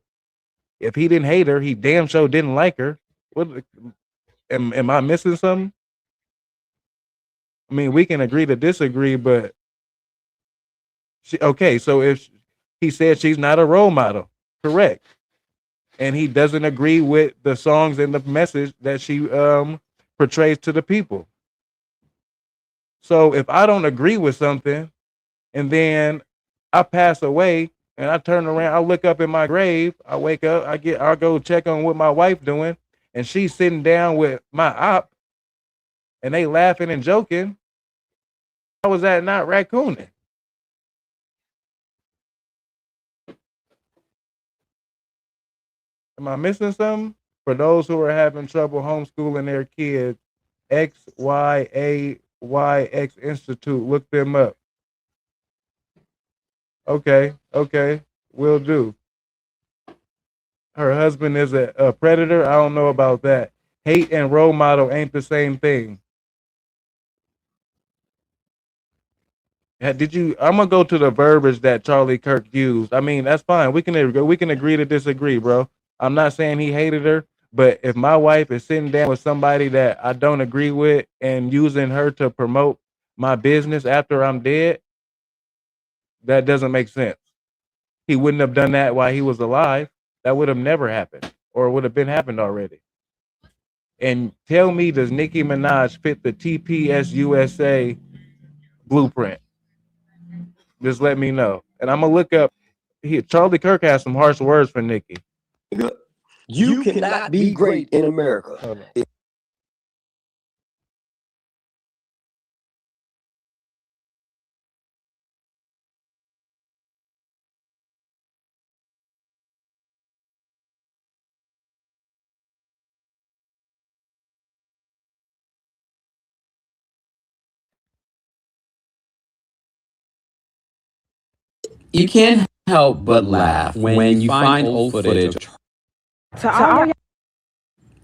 If he didn't hate her, he damn sure didn't like her. What am I missing something? I mean, we can agree to disagree, but okay, so if he said she's not a role model, correct, and he doesn't agree with the songs and the message that she portrays to the people. So if I don't agree with something and then I pass away and I turn around, I look up in my grave, I wake up, I'll go check on what my wife doing, and she's sitting down with my op and they laughing and joking. How was that not raccooning? Am I missing something? For those who are having trouble homeschooling their kids, XYAYX Institute, look them up. Okay, will do. Her husband is a predator. I don't know about that. Hate and role model ain't the same thing. I'm gonna go to the verbiage that Charlie Kirk used. I mean, that's fine. We can agree to disagree, bro. I'm not saying he hated her, but if my wife is sitting down with somebody that I don't agree with and using her to promote my business after I'm dead, that doesn't make sense. He wouldn't have done that while he was alive. That would have never happened, or would have been happened already. And tell me, does Nicki Minaj fit the TPS USA blueprint? Just let me know. And I'm gonna look up here. Charlie Kirk has some harsh words for Nicki. You cannot be great in America. You can't help but laugh when you find old footage.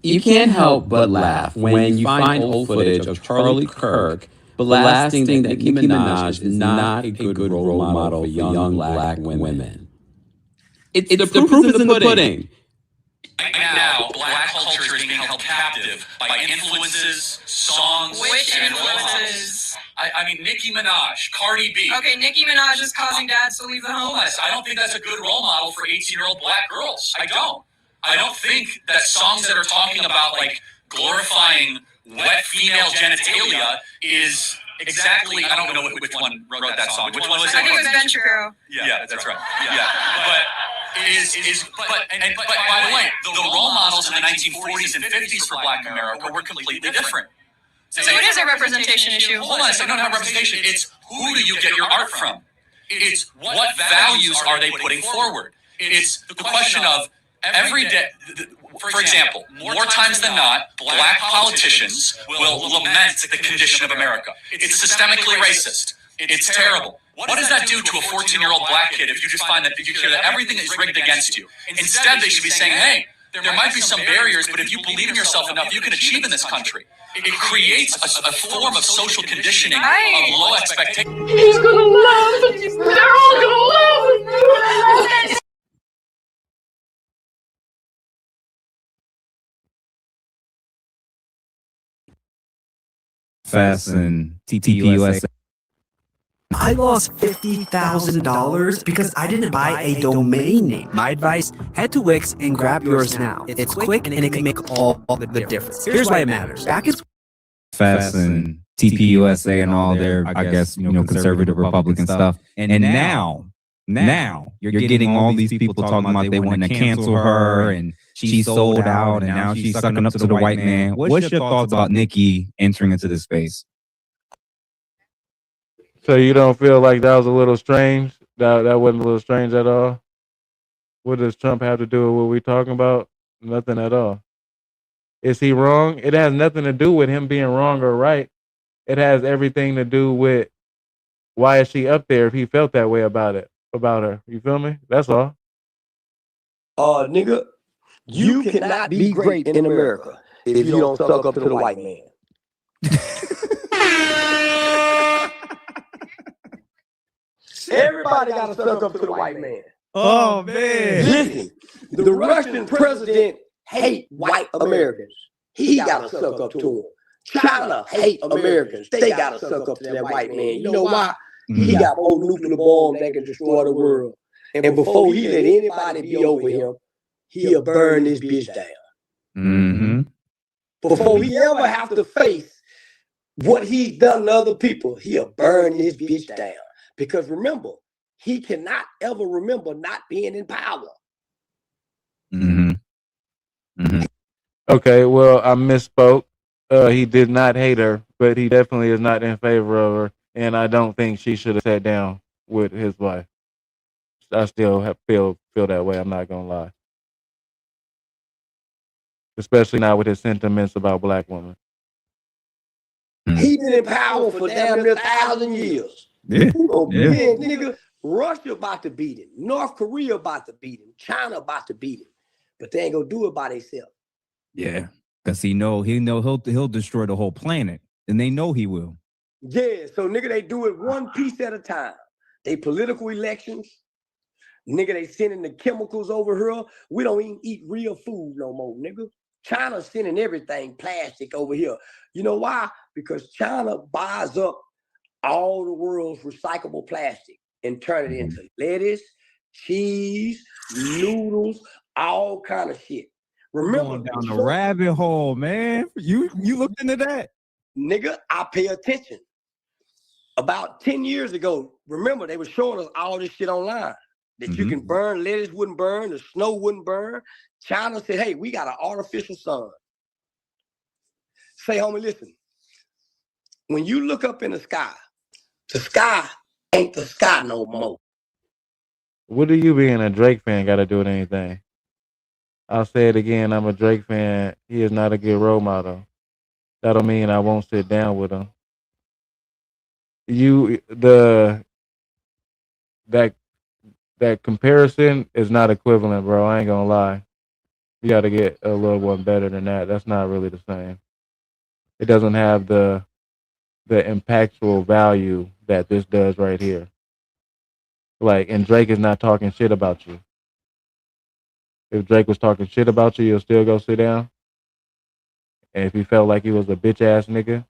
You can't help but laugh when you find old footage of Charlie Kirk blasting that Nicki Minaj is not a good role model for young black women. The proof is in the pudding. Right now, black culture is being held captive by influences, songs, Which and influences? I mean, Nicki Minaj, Cardi B. Okay, Nicki Minaj is causing dads to leave the home. I don't think that's a good role model for 18-year-old black girls. I don't think that songs that are talking about, like, glorifying wet female genitalia is exactly, I don't know which one wrote that song. Which one was it? I think it was Ben Shapiro. Yeah, that's right. Yeah. But by the way, the role models in the 1940s and 50s for black America were completely different. So it is a representation issue. Hold on a second, not representation. It's who do you get your art from? It's what values are they putting forward? It's the question of every day. For example, more times than not, black politicians will lament the condition of America. It's systemically racist. It's terrible. What does that do to a 14-year-old black kid if you just find that you hear that everything is rigged against you? Instead, they should be saying, hey, there might be some barriers, but if you believe in yourself enough, you can achieve in this country. It creates a form of social conditioning of low expectations. He's gonna love it. They're all gonna love it. Fast and TPUSA. I lost $50,000 because I didn't buy a domain name. My advice, head to Wix and grab yours now. It's quick and it can make all the difference. Here's why it matters. Back in Fast and TPUSA and all their, I guess, conservative Republican stuff. And now you're getting all these people talking about they want to cancel her and she sold out and now she's sucking up to the white man. What's your thoughts about Nikki entering into this space? So you don't feel like that was a little strange? That wasn't a little strange at all? What does Trump have to do with what we're talking about? Nothing at all. Is he wrong? It has nothing to do with him being wrong or right. It has everything to do with why is she up there if he felt that way about her. You feel me? That's all. Nigga, you cannot be great in America if you don't suck up to the white man. Everybody got to suck up to the white man. Oh, man. Listen, the Russian president hate white Americans. He got to suck up to them. China hate Americans. They got to suck up to that white man. You know why? He got more nuclear bombs that can destroy the world. And before he let anybody be over him, he'll burn this bitch down. Mm-hmm. Before he ever have to face what he's done to other people, he'll burn this bitch down. Because remember, he cannot ever remember not being in power. Mm-hmm. Mm-hmm. Okay, well, I misspoke. He did not hate her, but he definitely is not in favor of her. And I don't think she should have sat down with his wife. I still feel that way. I'm not going to lie. Especially not with his sentiments about black women. He been in power for damn near 1,000 years. Yeah. Man, nigga, Russia about to beat him. North Korea about to beat him. China about to beat him. But they ain't gonna do it by themselves. Yeah, because he'll destroy the whole planet, and they know he will. Yeah, so nigga, they do it one piece at a time. They political elections. Nigga, they sending the chemicals over here. We don't even eat real food no more, nigga. China's sending everything plastic over here. You know why? Because China buys up all the world's recyclable plastic and turn it into lettuce, cheese, noodles, all kind of shit. Remember, down the rabbit hole, man. You looked into that? Nigga, I pay attention. About 10 years ago, remember, they were showing us all this shit online. That you can burn, lettuce wouldn't burn, the snow wouldn't burn. China said, hey, we got an artificial sun. Say, homie, listen. When you look up in the sky ain't the sky no more. What do you being a Drake fan got to do with anything? I'll say it again. I'm a Drake fan. He is not a good role model. That don't mean I won't sit down with him. That comparison is not equivalent, bro. I ain't gonna lie. You got to get a little one better than that. That's not really the same. It doesn't have the impactful value that this does right here. Like, and Drake is not talking shit about you. If Drake was talking shit about you, you'll still go sit down. And if he felt like he was a bitch ass nigga.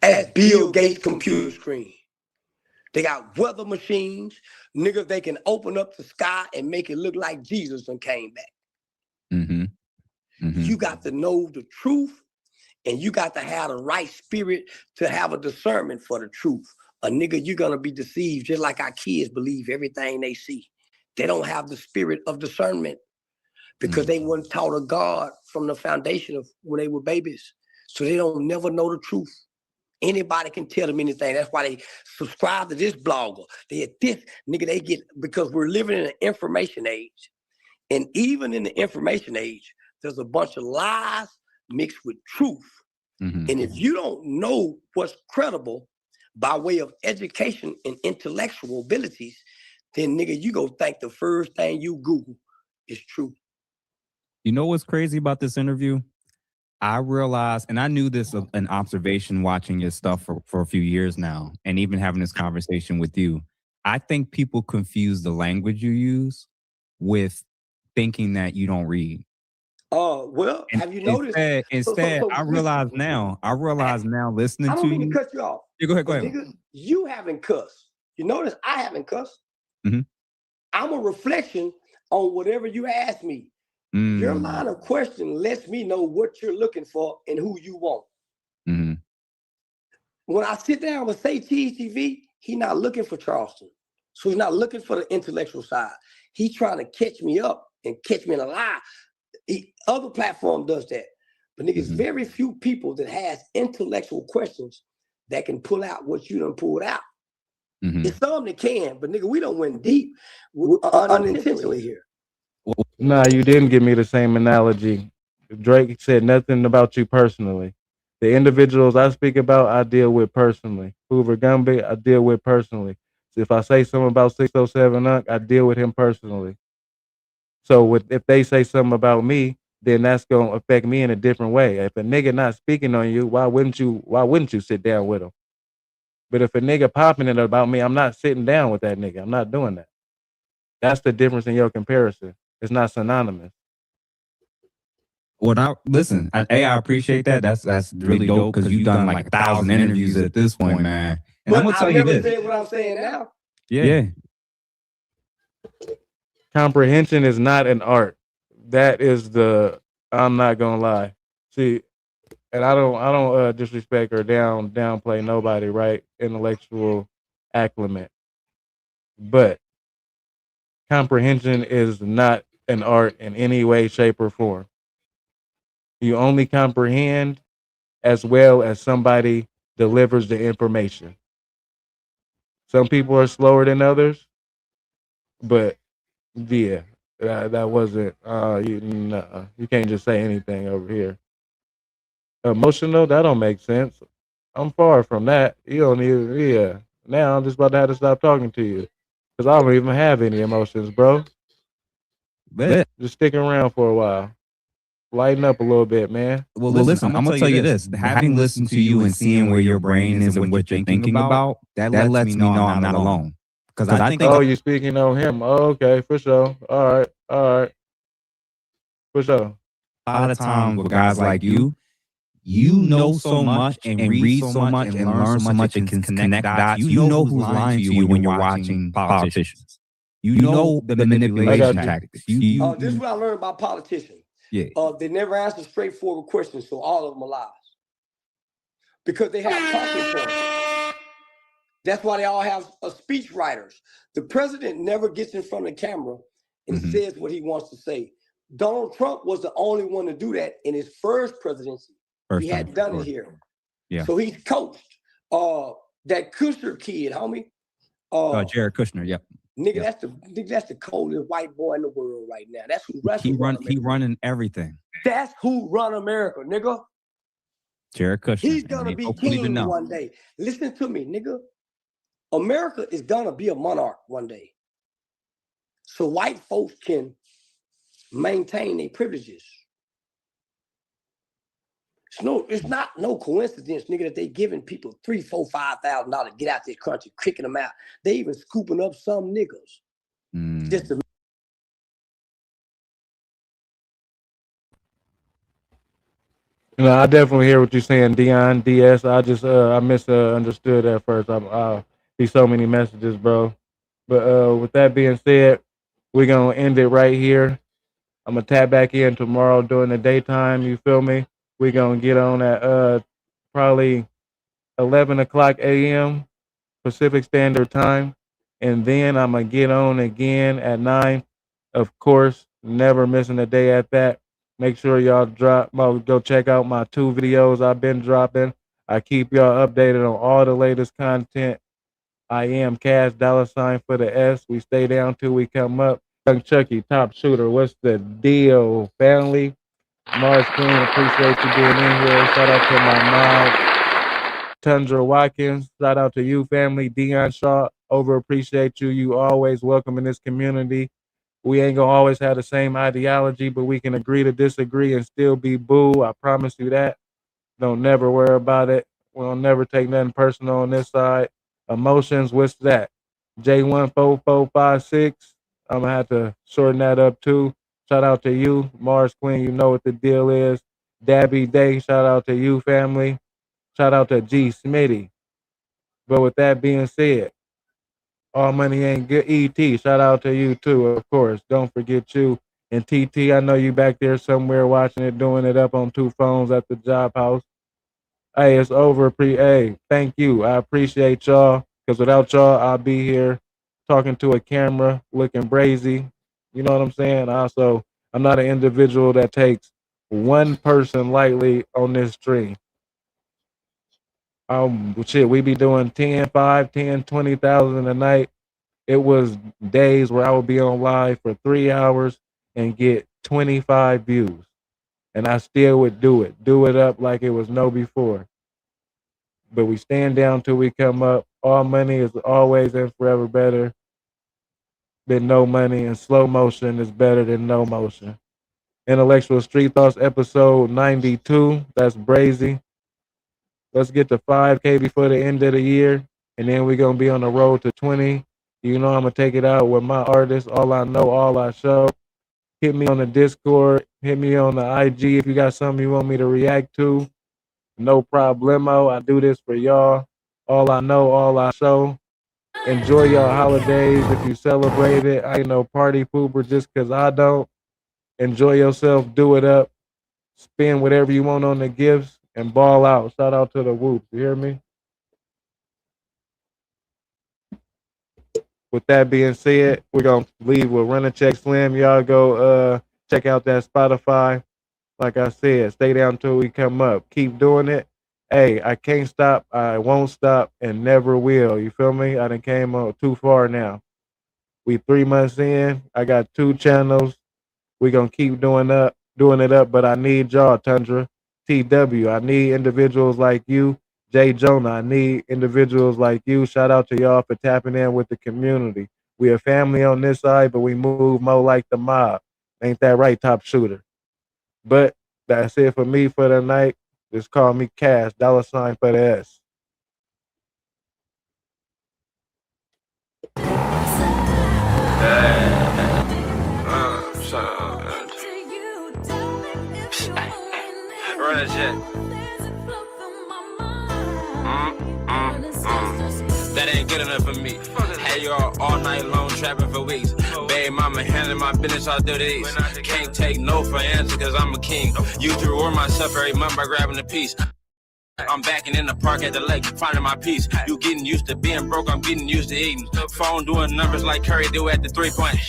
At Bill Gates' computer screen. They got weather machines. Niggas, they can open up the sky and make it look like Jesus done came back. Mm-hmm. Mm-hmm. You got to know the truth, and you got to have the right spirit to have a discernment for the truth. A nigga, you're gonna be deceived just like our kids believe everything they see. They don't have the spirit of discernment because they weren't taught of God from the foundation of when they were babies. So they don't never know the truth. Anybody can tell them anything. That's why they subscribe to this blogger. They get, because we're living in an information age. And even in the information age, there's a bunch of lies mixed with truth. Mm-hmm. And if you don't know what's credible by way of education and intellectual abilities, then nigga, you go think the first thing you Google is true. You know what's crazy about this interview? I realized, and I knew this an observation watching your stuff for a few years now, and even having this conversation with you. I think people confuse the language you use with thinking that you don't read. Well, And have you noticed? instead, I realize now listening I to don't mean to you. cut you off. Yeah, go ahead, go ahead. Nigga, you haven't cussed. You notice I haven't cussed. Mhm. I'm a reflection on whatever you ask me. Your line of question lets me know what you're looking for and who you want. Mhm. When I sit down and say Cheese TV, he's not looking for Charleston. So he's not looking for the intellectual side. He's trying to catch me up and catch me in a lie. Other platform does that. But niggas, very few people that has intellectual questions that can pull out what you done pulled out. It's some that can, but nigga, we don't went deep unintentionally here. Nah, you didn't give me the same analogy. Drake said nothing about you personally. The individuals I speak about, I deal with personally. Hoover Gumby, I deal with personally. So if I say something about 607 Unc, I deal with him personally. So if they say something about me, then that's gonna affect me in a different way. If a nigga not speaking on you, why wouldn't you sit down with him? But if a nigga popping it about me, I'm not sitting down with that nigga. I'm not doing that. That's the difference in your comparison. It's not synonymous. Well, now listen, I appreciate that. That's really dope because you've done like 1,000 interviews at this point, man. And I'm gonna tell you this. Said what I'm saying now. Yeah. Comprehension is not an art. That is I'm not gonna lie. See, and I don't disrespect or downplay nobody, right? Intellectual acclimate. But comprehension is not an art in any way, shape, or form. You only comprehend as well as somebody delivers the information. Some people are slower than others, but yeah, that wasn't. You can't just say anything over here. Emotional, that don't make sense. I'm far from that. You don't even. Yeah. Now I'm just about to have to stop talking to you because I don't even have any emotions, bro. Just stick around for a while. Lighten up a little bit, man. Well, listen, I'm gonna tell you this. Having listened to you and seeing where your brain is and what you're thinking about, that lets me know I'm not alone. Because I think. Oh, you're speaking on him. Oh, okay, for sure. All right. For sure. A lot of times with guys like you know so much and read so much and learn so much and can connect dots. You know who's lying to you when you're watching politicians. You know the manipulation tactics. This is what I learned about politicians. Yeah. They never answer straightforward questions, so all of them are lies. Because they have talking points. That's why they all have speech writers. The president never gets in front of the camera and says what he wants to say. Donald Trump was the only one to do that in his first presidency. He hadn't done it here. Yeah. So he's coached. That Kushner kid, homie. Jared Kushner, yep. Nigga, that's the coldest white boy in the world right now. That's who he running everything. That's who run America, nigga. Jared Kushner. He's gonna be king one day. Listen to me, nigga. America is gonna be a monarch one day. So white folks can maintain their privileges. It's not no coincidence, nigga, that they giving people $3,000, $4,000, $5,000 to get out this country, kicking them out. They even scooping up some niggas. Just to I definitely hear what you're saying, Dion, DS. I just I misunderstood at first. I see so many messages, bro. But with that being said, we're gonna end it right here. I'm gonna tap back in tomorrow during the daytime. You feel me? We're gonna get on at probably 11 o'clock a.m. Pacific Standard Time, and then I'm gonna get on again at 9. Of course, never missing a day at that. Make sure y'all go check out my 2 videos I've been dropping. I keep y'all updated on all the latest content. I am Cash $ for the S. We stay down till we come up. Young Chucky, top shooter. What's the deal, family? Mars Queen, appreciate you being in here. Shout out to my mom, Tundra Watkins. Shout out to you, family. Dion Shaw, over appreciate you. You always welcome in this community. We ain't gonna always have the same ideology, but we can agree to disagree and still be boo. I promise you that. Don't never worry about it. We'll never take nothing personal on this side. Emotions, what's that? J14456. I'm gonna have to shorten that up too. Shout out to you, Mars Queen. You know what the deal is. Dabby Day. Shout out to you, family. Shout out to G Smitty. But with that being said, all money ain't good. ET, shout out to you too, of course. Don't forget you. And TT, I know you back there somewhere watching it, doing it up on 2 phones at the job house. Hey, it's over. Hey, thank you. I appreciate y'all. Because without y'all, I'll be here talking to a camera, looking brazy. You know what I'm saying? Also, I'm not an individual that takes one person lightly on this stream. Shit, we be doing 10, 5, 10, 20,000 a night. It was days where I would be on live for 3 hours and get 25 views. And I still would do it up like it was no before. But we stand down till we come up. All money is always and forever better than no money, and slow motion is better than no motion. Intellectual Street Thoughts episode 92. That's brazy. Let's get to 5K before the end of the year, and then we're going to be on the road to 20. You know I'm going to take it out with my artists, all I know, all I show. Hit me on the Discord. Hit me on the IG if you got something you want me to react to. No problemo. I do this for y'all. All I know, all I show. Enjoy y'all holidays if you celebrate it. I ain't no party pooper just because I don't. Enjoy yourself. Do it up. Spend whatever you want on the gifts and ball out. Shout out to the Whoops. You hear me? With that being said, we're going to leave with Run a Check Slim. Y'all go check out that Spotify. Like I said, stay down until we come up. Keep doing it. Hey, I can't stop. I won't stop and never will. You feel me? I done came too far now. We 3 months in. I got 2 channels. We going to keep doing it up, but I need y'all, Tundra. TW, I need individuals like you. Jay Jonah, I need individuals like you. Shout out to y'all for tapping in with the community. We a family on this side, but we move more like the mob. Ain't that right, top shooter? But that's it for me for the night. Just call me Cash, $ for the S. Run a jet. That ain't good enough for me. Had you all night long trapping for weeks. Baby mama handling my business all through these. Can't take no for answer cause I'm a king. Used to reward myself every month by grabbing a piece. I'm backing in the park at the lake, finding my peace. You getting used to being broke, I'm getting used to eating. Phone doing numbers like Curry do at the 3-point.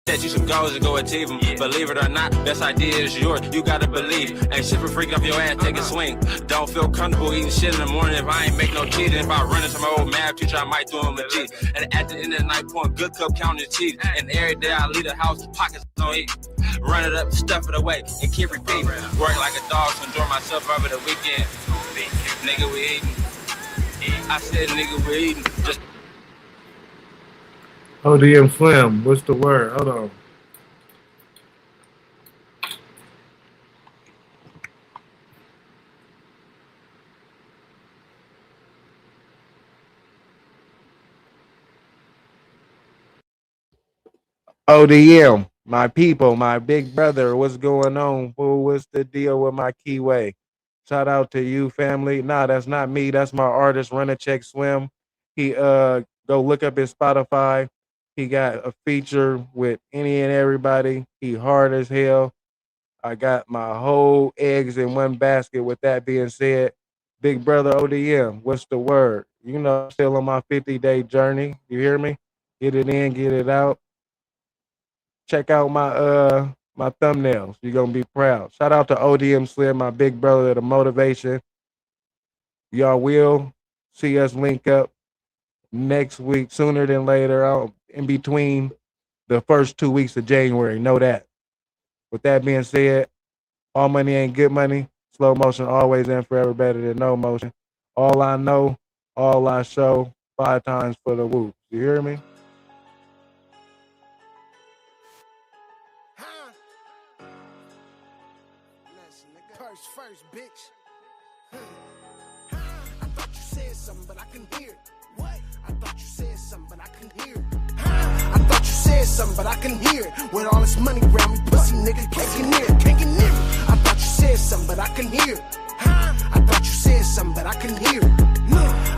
Set you some goals and go achieve them. Believe it or not, best idea is yours. You gotta believe. Ain't shit for freak off your ass, take a swing. Don't feel comfortable eating shit in the morning if I ain't make no cheese. And if I run into my old math teacher, I might do him a G. And at the end of the night, pouring good cup counting cheese. And every day I leave the house, pockets don't eat. Run it up, stuff it away, and keep repeating. Work like a dog to enjoy myself over the weekend. Nigga, we eating. I said, nigga, we eating. Just ODM Slim, what's the word? Hold on. ODM, my people, my big brother, what's going on? What's the deal with my keyway? Shout out to you, family. Nah, that's not me. That's my artist, Run a Check Swim. He go look up his Spotify. He got a feature with any and everybody. He hard as hell. I got my whole eggs in one basket. With that being said, big brother ODM, what's the word? You know, I'm still on my 50-day journey. You hear me? Get it in, get it out. Check out my my thumbnails. You're gonna be proud. Shout out to ODM Slim, my big brother, the motivation. Y'all will see us link up next week, sooner than later, in between the first 2 weeks of January. Know that. With that being said, all money ain't good money. Slow motion always and forever better than no motion. All I know, all I show, 5 times for the Whoops. You hear me? First, bitch. I thought you said something, but I couldn't hear it. What? I thought you said something, but I couldn't hear it. I thought you said something, but I couldn't hear it. With all this money around me, pussy niggas can't get near it, can't get near it. I thought you said something, but I couldn't hear it. I thought you said something, but I couldn't hear it.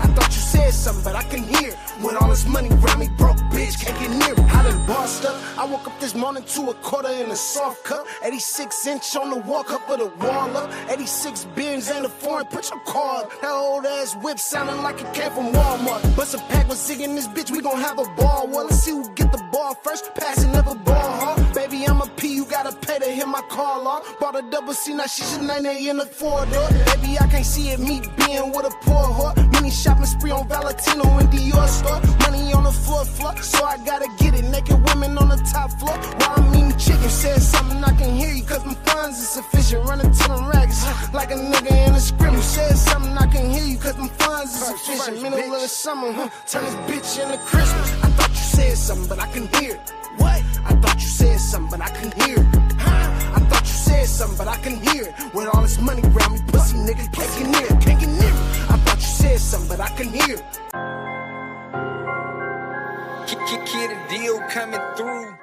I thought you said something, but I couldn't hear it. With all this money around me, broke bitch can't get near it. I done bossed up. I woke up this morning to a quarter in a soft cup. 86-inch on the wall, cup of the wall up. 86 bins and a foreign, put your car up. That old ass whip sounding like it came from Walmart. Bust a pack with Zig in this bitch, we gon' have a ball. Well, let's see who get the ball first. Passing never ball hard. Baby, I'm a P, you gotta pay to hit my call off. Bought a double C, now she should 98 in the 4-door. Baby, I can't see it, me being with a poor whore. Mini shopping spree on Valentino and Dior store. Money on the floor, so I gotta get it. Naked women on the top floor while I'm eating chicken. Said something I can hear you, cause my funds is sufficient. Running to them rags like a nigga in a scrimmage. Said something I can hear you, cause my funds is sufficient. Middle of the summer, turn this bitch into Christmas. I thought you said something, but I couldn't hear it. What? I thought you said something, but I couldn't hear it. I thought you said something, but I couldn't hear it. With all this money around me, pussy niggas can't get near it, can't get near it. I thought you said something, but I couldn't hear it. Kid, a deal coming through.